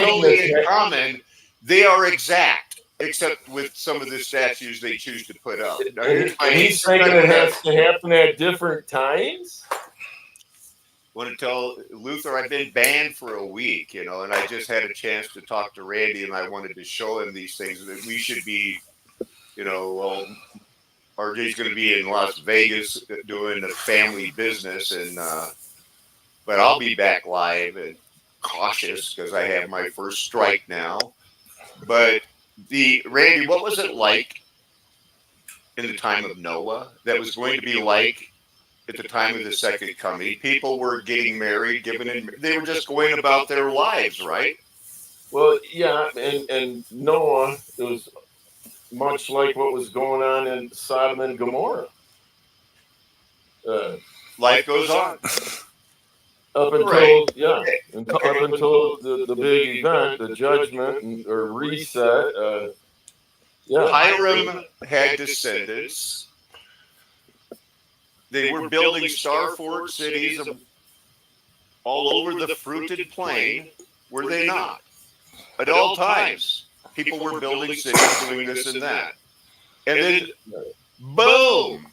only in common, they are exact, except with some of the statues they choose to put up. Now, he's thinking it has to happen at different times. Want to tell Luther I've been banned for a week, and I just had a chance to talk to Randy, and I wanted to show him these things that we should be, well, RJ's going to be in Las Vegas doing the family business, and but I'll be back live and cautious because I have my first strike now. But Randy, what was it like in the time of Noah that was going to be like at the time of the second coming? People were getting married, they were just going about their lives, right? Well, yeah, and Noah, it was much like what was going on in Sodom and Gomorrah. Life goes on. Up until the big event, the judgment or reset. Hiram had descendants. They were building star fort cities all over the fruited plain, were they not? At all times, people were building cities, doing this and that. And then, boom,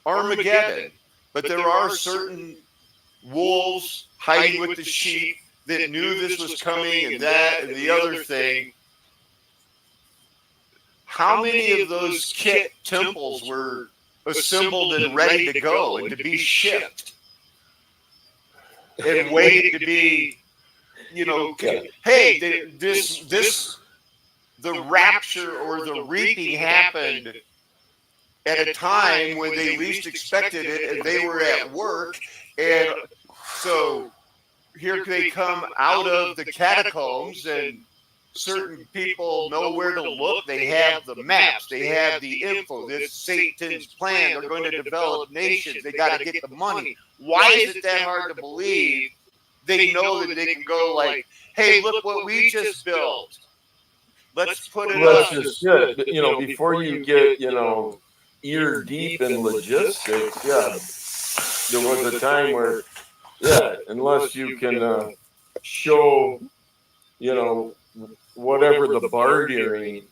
Armageddon. But there are certain wolves hiding with the sheep that knew this was coming and that and the other thing. How many of those kit temples were assembled and ready to go and to be shipped and waited to be, hey, the rapture or the reaping happened at a time when they least expected it and they were at work. And so here they come out of the catacombs, and certain people know where to look. They have the maps. They have the info. This Satan's plan. They're going to develop nations. They got to get the money. Why is it that hard to believe? They know that they can go like, hey, look what we just built. Let's put it up. Just good. Before you get, ear deep in logistics, there was a time where, unless you can show, whatever the bartering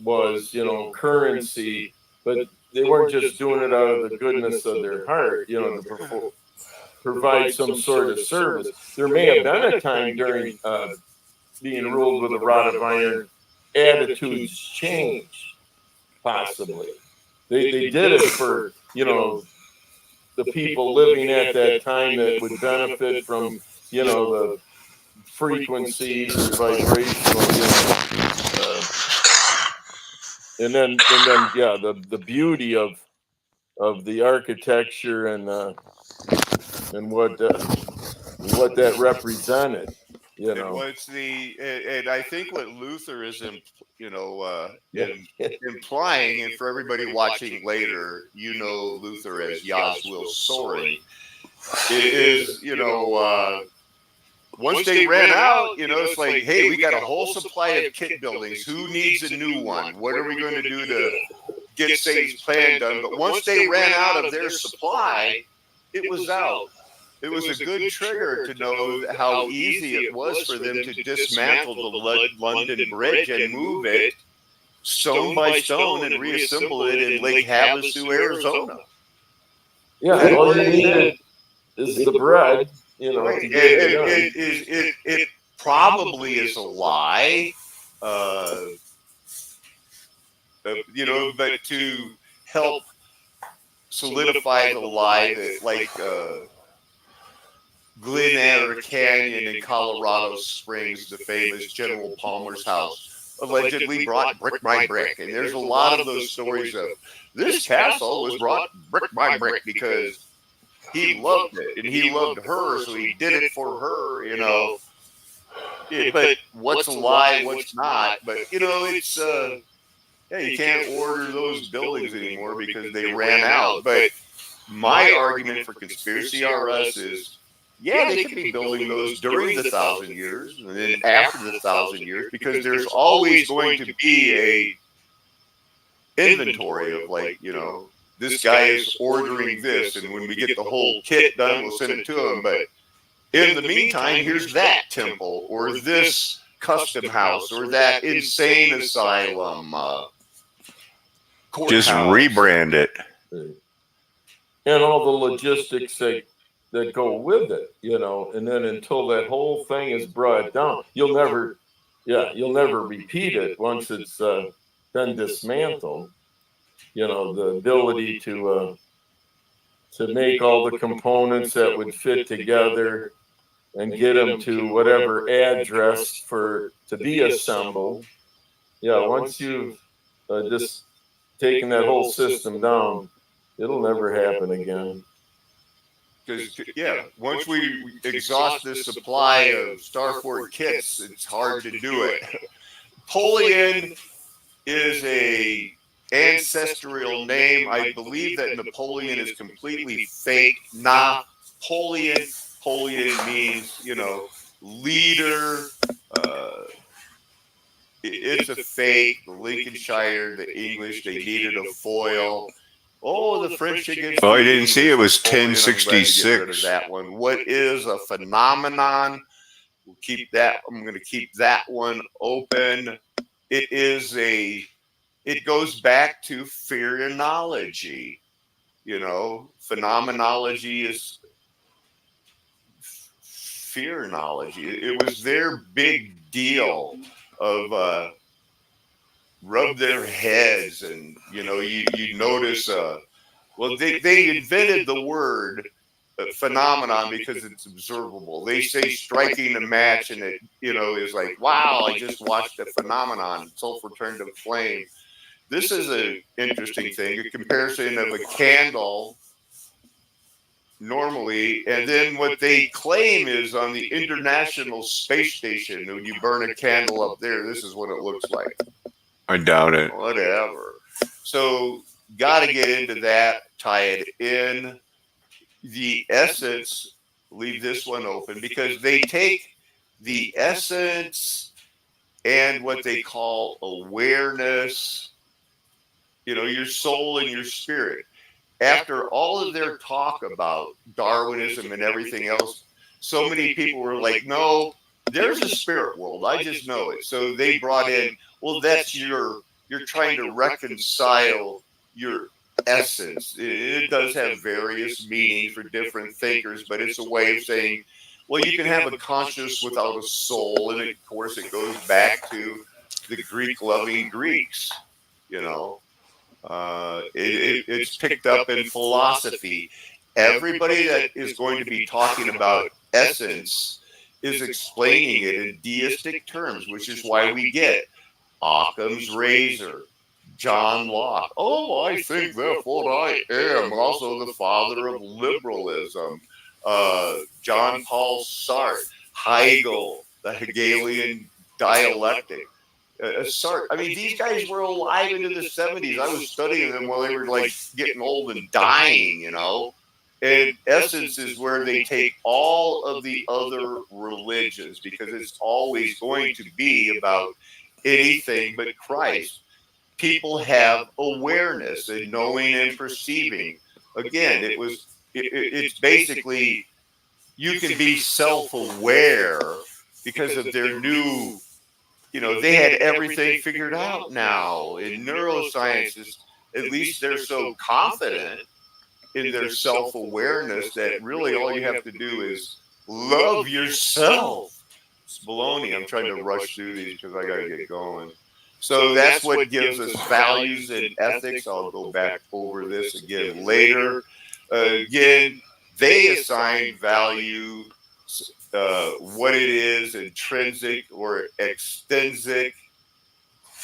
was, currency, but they weren't just doing it out of the goodness of their heart, to provide some sort of service. There may have been a time during being ruled with a rod of iron, attitudes changed, possibly. They did it for, the people living at that time that would benefit from, the frequencies or vibrational, and then the beauty of the architecture and what that represented. And I think what Luther is, implying, and for everybody watching later, Luther as Yahweh soaring, is, once they ran out, it's like, hey, we got a whole supply of kit buildings. Who needs a new one? What are we going to do to get Satan's plan done? But once they ran out of their supply, it was out. It was a good trigger to know how easy it was for them to dismantle the London Bridge and move it stone by stone and reassemble it in Lake Havasu, Arizona. Yeah, all you needed is the bread. It probably is a lie, but to help solidify the lie that, Glen Canyon in Colorado Springs, the famous General Palmer's house, allegedly brought brick by brick. And there's a lot of those stories of this castle was brought brick by brick because he loved it and he loved her, so he did it for her, you know. But what's a lie, what's not? But, you know, it's, yeah, you can't order those buildings anymore because they ran out. But my argument for conspiracy RS is, yeah, they could be building those during the 1,000 years and then after the 1,000 years, because there's always going to be a inventory of, like, you know, this guy is ordering this, and when we get the whole kit done, we'll send it to him. But in the meantime, here's that temple or this custom house or that insane asylum. Just rebrand it. And all the logistics that go with it, you know. And then until that whole thing is brought down, you'll never repeat it once it's been dismantled. You know, the ability to make all the components that would fit together and get them to whatever address to be assembled. Yeah, once you've just taken that whole system down, it'll never happen again. Because, yeah, once we exhaust this supply of Starford kits, it's hard to do it. Napoleon is a ancestral name. I believe that Napoleon is completely fake. Napoleon means, you know, leader. It's a fake. The Lincolnshire, the English, they needed a foil. Oh, the French against. Oh, I didn't see it was 1066. That one. What is a phenomenon? We'll keep that. I'm going to keep that one open. It goes back to phrenology. You know, phenomenology is phrenology. It was their big deal of rub their heads, and, you know, you notice, well, they invented the word phenomenon because it's observable. They say striking a match and it, you know, is like, wow, I just watched a phenomenon, sulfur turned to flame. This is an interesting thing, a comparison of a candle normally, and then what they claim is on the International Space Station, when you burn a candle up there, this is what it looks like. I doubt it. Whatever. So, got to get into that, tie it in. The essence, leave this one open, because they take the essence and what they call awareness, you know, your soul and your spirit. After all of their talk about Darwinism and everything else, so many people were like, no, there's a spirit world. I just know it. So they brought in, well, that's you're trying to reconcile your essence. It does have various meanings for different thinkers, but it's a way of saying, well, you can have a conscience without a soul. And of course, it goes back to the Greek-loving Greeks, you know. It's picked up in philosophy. Everybody that is going to be talking about essence is explaining it in deistic terms, which is why we get Occam's razor, John Locke. Oh, I think, therefore I am. Also the father of liberalism. John Paul Sartre, Hegel, the Hegelian dialectic. Sartre. I mean, these guys were alive into the 70s. I was studying them while they were like getting old and dying, you know. And essence is where they take all of the other religions, because it's always going to be about anything but Christ. People have awareness and knowing and perceiving. Again, it's basically, you can be self-aware because of their new, you know, they had everything figured out now in neuroscience. At least they're so confident in their self-awareness that really all you have to do is love yourself. It's baloney. I'm trying to rush through these because I got to get going. So that's what gives us values and ethics. I'll go back over this again later. Again, they assign value what it is, intrinsic or extrinsic.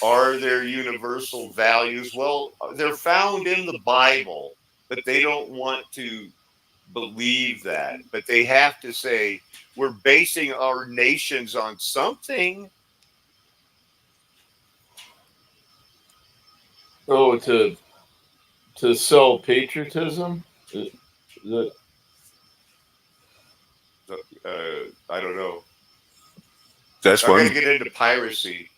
Are there universal values? Well, they're found in the Bible, but they don't want to believe that. But they have to say, we're basing our nations on something. Oh, to sell patriotism? That I don't know. That's I'm going one. to get into piracy.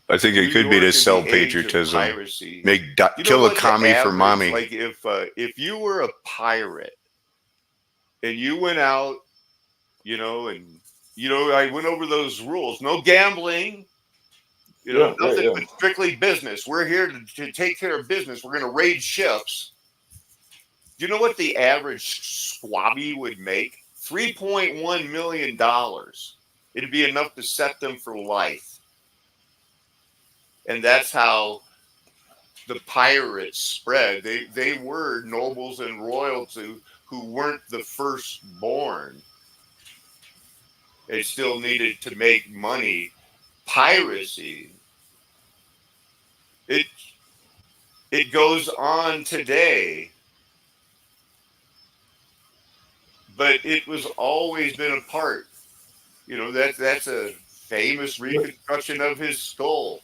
I think New it could be York to in sell the age of patriotism. piracy. Make You know kill a what the commie for average, mommy. like if you were a pirate and you went out, I went over those rules. No gambling, nothing yeah. but strictly business. We're here to take care of business. We're going to raid ships. Do you know what the average squabby would make? $3.1 million. It'd be enough to set them for life. And that's how the pirates spread. They were nobles and royalty who weren't the firstborn. They still needed to make money. Piracy. It goes on today, but it was always been a part. That's a famous reconstruction of his skull.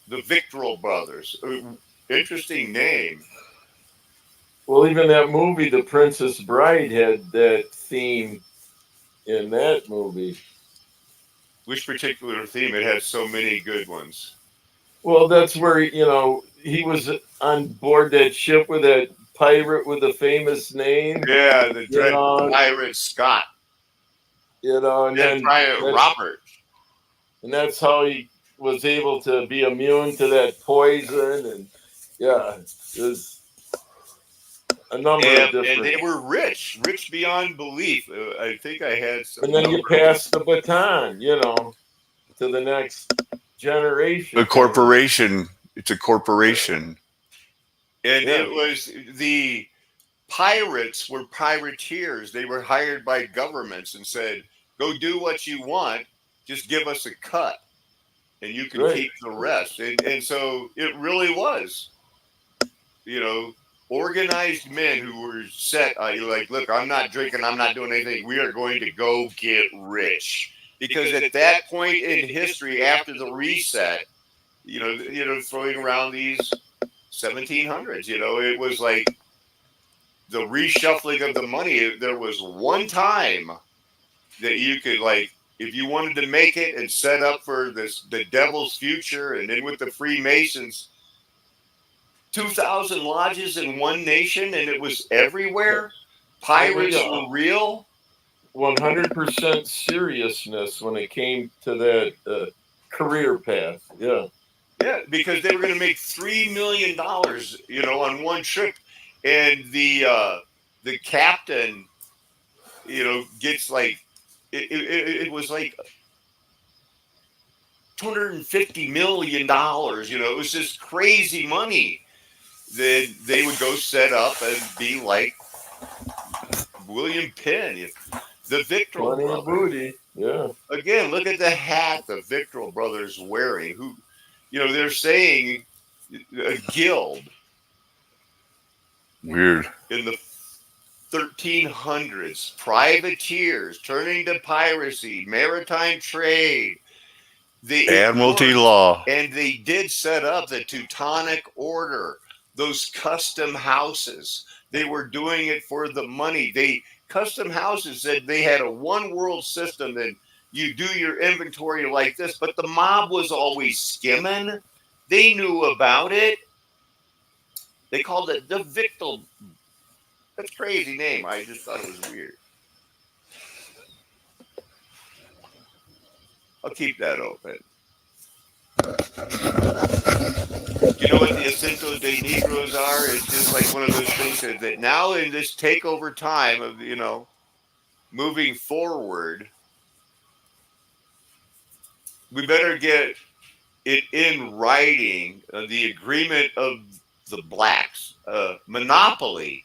The Victoral brothers. Interesting name. Well, even that movie, The Princess Bride, had that theme in that movie. Which particular theme? It has so many good ones. Well, that's where, he was on board that ship with that pirate with the famous name. Yeah, the dread pirate Scott. And then Robert. And that's how he was able to be immune to that poison. And yeah, there's a number of different. And they were rich beyond belief. I think I had some. And then you pass the baton, to the next generation. A corporation. It's a corporation. And it was the pirates were privateers. They were hired by governments and said, go do what you want. Just give us a cut and you can keep the rest. And so it really was, organized men who were set, like, look, I'm not drinking, I'm not doing anything. We are going to go get rich. Because at that point in history, after the reset, throwing around these 1700s, it was like the reshuffling of the money. There was one time that you could, like, if you wanted to make it and set up for the devil's future, and then with the Freemasons, 2,000 lodges in one nation, and it was everywhere. Pirates were real. 100% seriousness when it came to that career path. Yeah, because they were going to make $3 million, on one trip, and the captain, gets like it was like $250 million. It was just crazy money. Then they would go set up and be like William Penn, the Victoral brothers. Booty. Yeah. Again, look at the hat the Victoral brothers wearing. Who, they're saying a guild. Weird. In the 1300s, privateers turning to piracy, maritime trade, the Admiralty law, and they did set up the Teutonic Order. Those custom houses. They were doing it for the money. Custom houses said they had a one world system, and you do your inventory like this, but the mob was always skimming. They knew about it. They called it the Victoral. That's a crazy name. I just thought it was weird. I'll keep that open. You know what the Asunto de Negros are? It's just like one of those things that now in this takeover time of, moving forward, we better get it in writing, the agreement of the blacks, monopoly.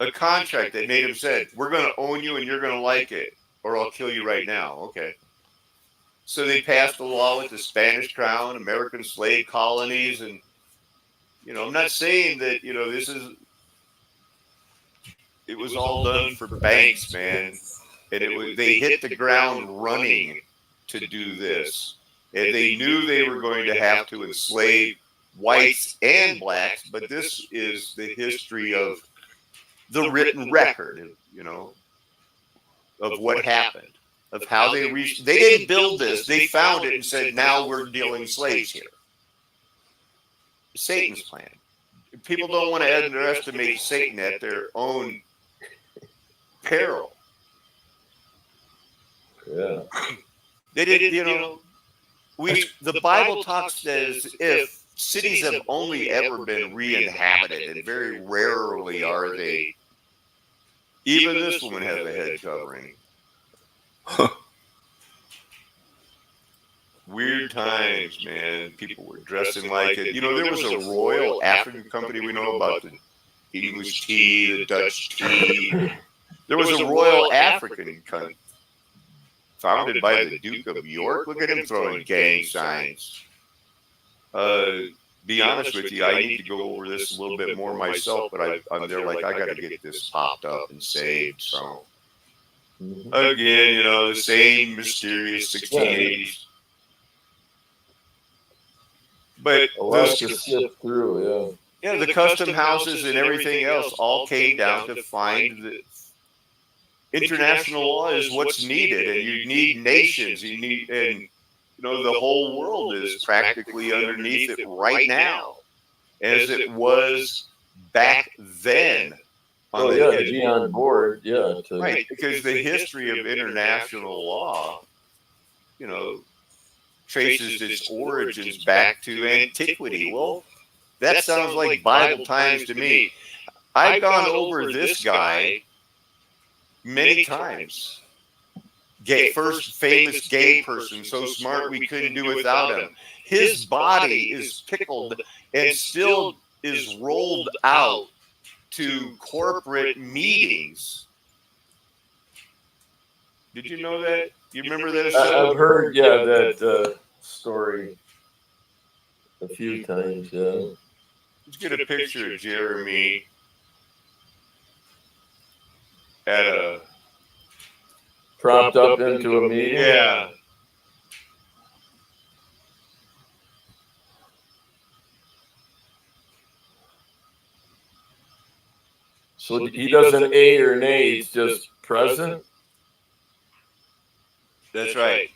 a contract that made them said, we're going to own you and you're going to like it, or I'll kill you right now. Okay. So they passed a law with the Spanish Crown, American slave colonies, and, you know, I'm not saying that, you know, it was all done for banks, man. And they hit the ground running to do this. And they knew they were going to have to enslave whites and blacks, but this is the history of the written record, you know, of what happened, of how they reached. They didn't build this. They found it and said, now we're dealing slaves here. Satan's plan. People don't want to underestimate Satan at their own peril. Yeah. They didn't, you know, the Bible talks as if cities have only ever been re-inhabited, and very rarely are they. Even this woman has a head covering. Weird times, man. People were dressing like it. You know, there was a Royal African Company. We know about the English tea, the Dutch tea. There was a Royal African Company founded by the Duke of York. Look at him throwing gang signs. Be honest with you, I need to go over this a little bit more myself, but I'm there like, I got to get this popped up and saved. So, again, you know, the same mysterious 1680s. But those to sift through, yeah, the custom houses and everything else all came down to find that international law is what's needed, and you need nations, and you know, the whole world is practically underneath it right now, as it was back then. You had to be on board, right, because the history of international law, you know, traces its origins back to antiquity. Well, that sounds like Bible times to me. I've gone over this guy many times. First famous gay person, so smart we couldn't do without him. His body is pickled and still is rolled out to corporate meetings. Did you know that? You remember that? I've heard, that story a few times. Let's get a picture of Jeremy at a propped up into a meeting. Yeah. So he doesn't A or nay, he's just present. That's right.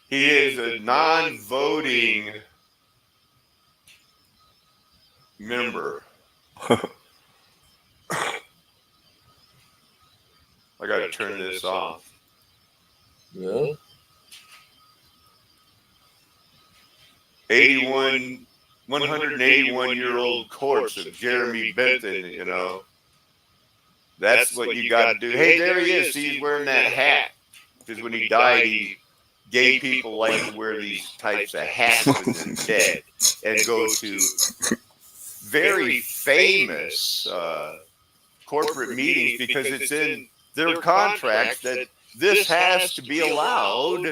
He is a non-voting member. I got to turn this off. Yeah. 181-year-old corpse of Jeremy Bentham, you know. That's what you got to do. Hey, there he is. See, he's wearing that hat. Because when he died, gay people like to wear these types of hats when they're dead and go to very famous corporate meetings because it's in their contracts that this has to be allowed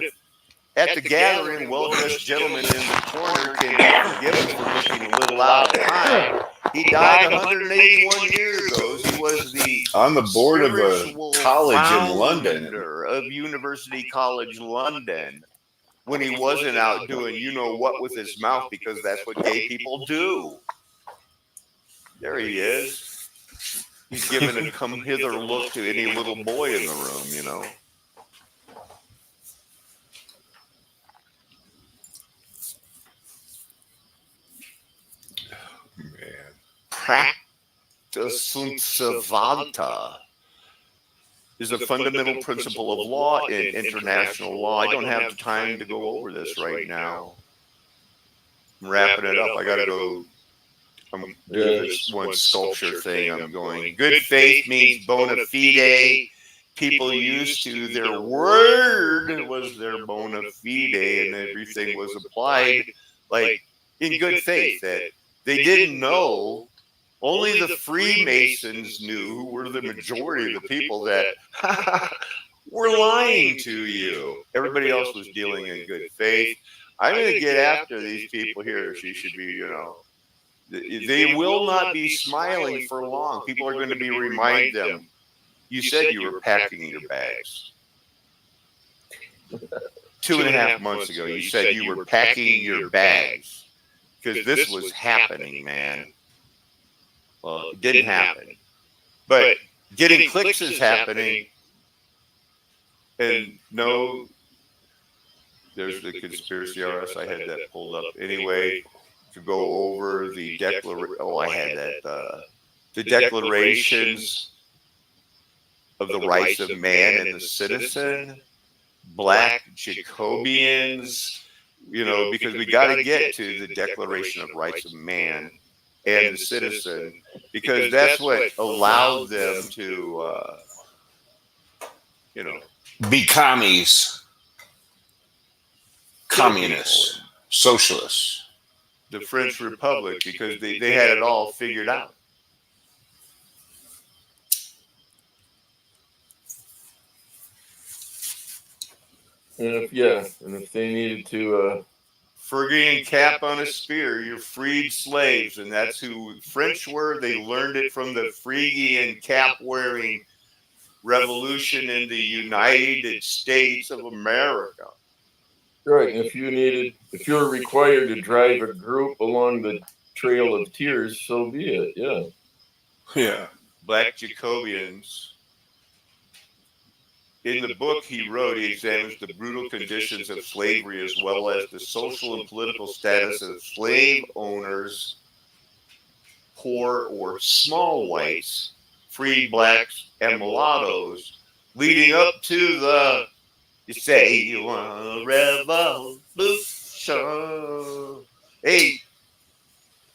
at the gathering. Well-dressed gentleman in the corner can be forgiven for looking a little out of time. He died 181 years ago. He was on the board of a college in London. Of University College London, when he wasn't out doing you know what with his mouth, because that's what gay people do. There he is. He's giving a come hither look to any little boy in the room, you know. Man. Practice sunt servanta is a fundamental principle of law in international law. I don't have the time to go over this right now. I'm wrapping it up. I got to go. I'm doing this one sculpture thing. I'm going. Good faith means bona fide. People used to, their word was their bona fide, and everything was applied like in good faith, that they didn't know Only the Freemasons knew, who were the majority of the people, that we're lying to you. Everybody else was dealing in good faith. I'm going to get after these people here. She should be, they will not be smiling for long. People are going to be remind them, you said you were packing your bags. 2.5 months ago, you said you were packing your bags, because this was happening, man. Well, it didn't happen. But getting clicks is happening. And no, there's the conspiracy RS. I had that pulled up anyway to go over the declaration. Oh, I had that. The declarations of the rights of man and the citizen, black Jacobians, because we got to get to the Declaration of Rights of Man and the citizen, because that's what allowed them to, be commies, communists, socialists. the French Republic, because they had it all figured out. And if they needed to, Phrygian cap on a spear, you're freed slaves, and that's who French were. They learned it from the Phrygian cap wearing revolution in the United States of America. right, and if you were required to drive a group along the Trail of Tears, so be it. Yeah. Yeah. Black Jacobians. In the book he wrote, he examines the brutal conditions of slavery as well as the social and political status of slave owners, poor or small whites, freed blacks, and mulattoes, leading up to the, you say you want a revolution. Hey,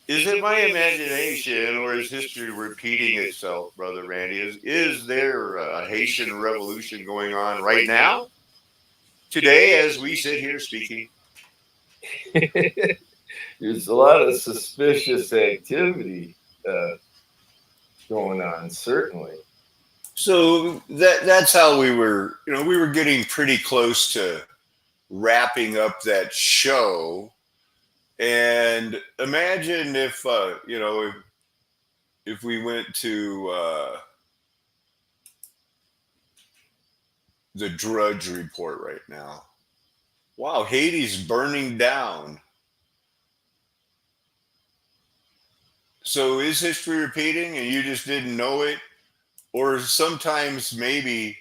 is it my imagination, or is history repeating itself, Brother Randy? Is there a Haitian revolution going on right now? Today, as we sit here speaking? There's a lot of suspicious activity going on, certainly. So that's how we were, we were getting pretty close to wrapping up that show. And imagine if, if we went to the Drudge Report right now. Wow, Haiti's burning down. So is history repeating and you just didn't know it? Or sometimes maybe,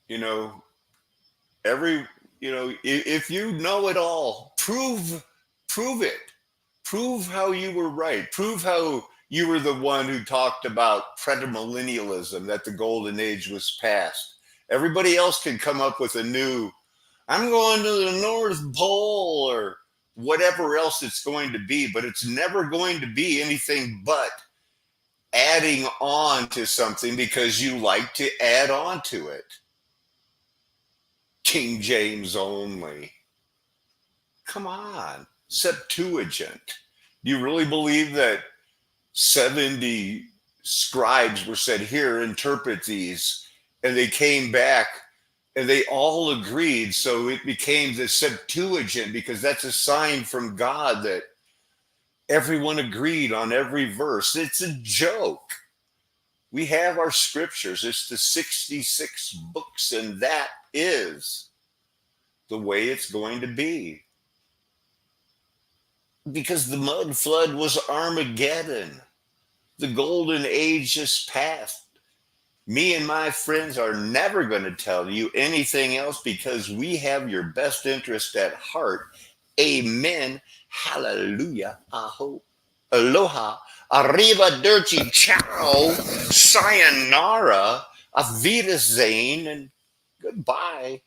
if you know it all, prove it. Prove how you were right. Prove how you were the one who talked about premillennialism, that the golden age was past. Everybody else can come up with a new, I'm going to the North Pole or whatever else it's going to be, but it's never going to be anything but adding on to something because you like to add on to it. King James only. Come on. Septuagint. Do you really believe that 70 scribes were said, here, interpret these, and they came back and they all agreed, so it became the Septuagint, because that's a sign from God that everyone agreed on every verse. It's a joke. We have our scriptures. It's the 66 books, and that is the way it's going to be. Because the mud flood was Armageddon. The golden age is past. Me and my friends are never going to tell you anything else because we have your best interest at heart. Amen. Hallelujah. Aho. Aloha. Arrivederci. Ciao. Sayonara. Auf Wiedersehen. And goodbye.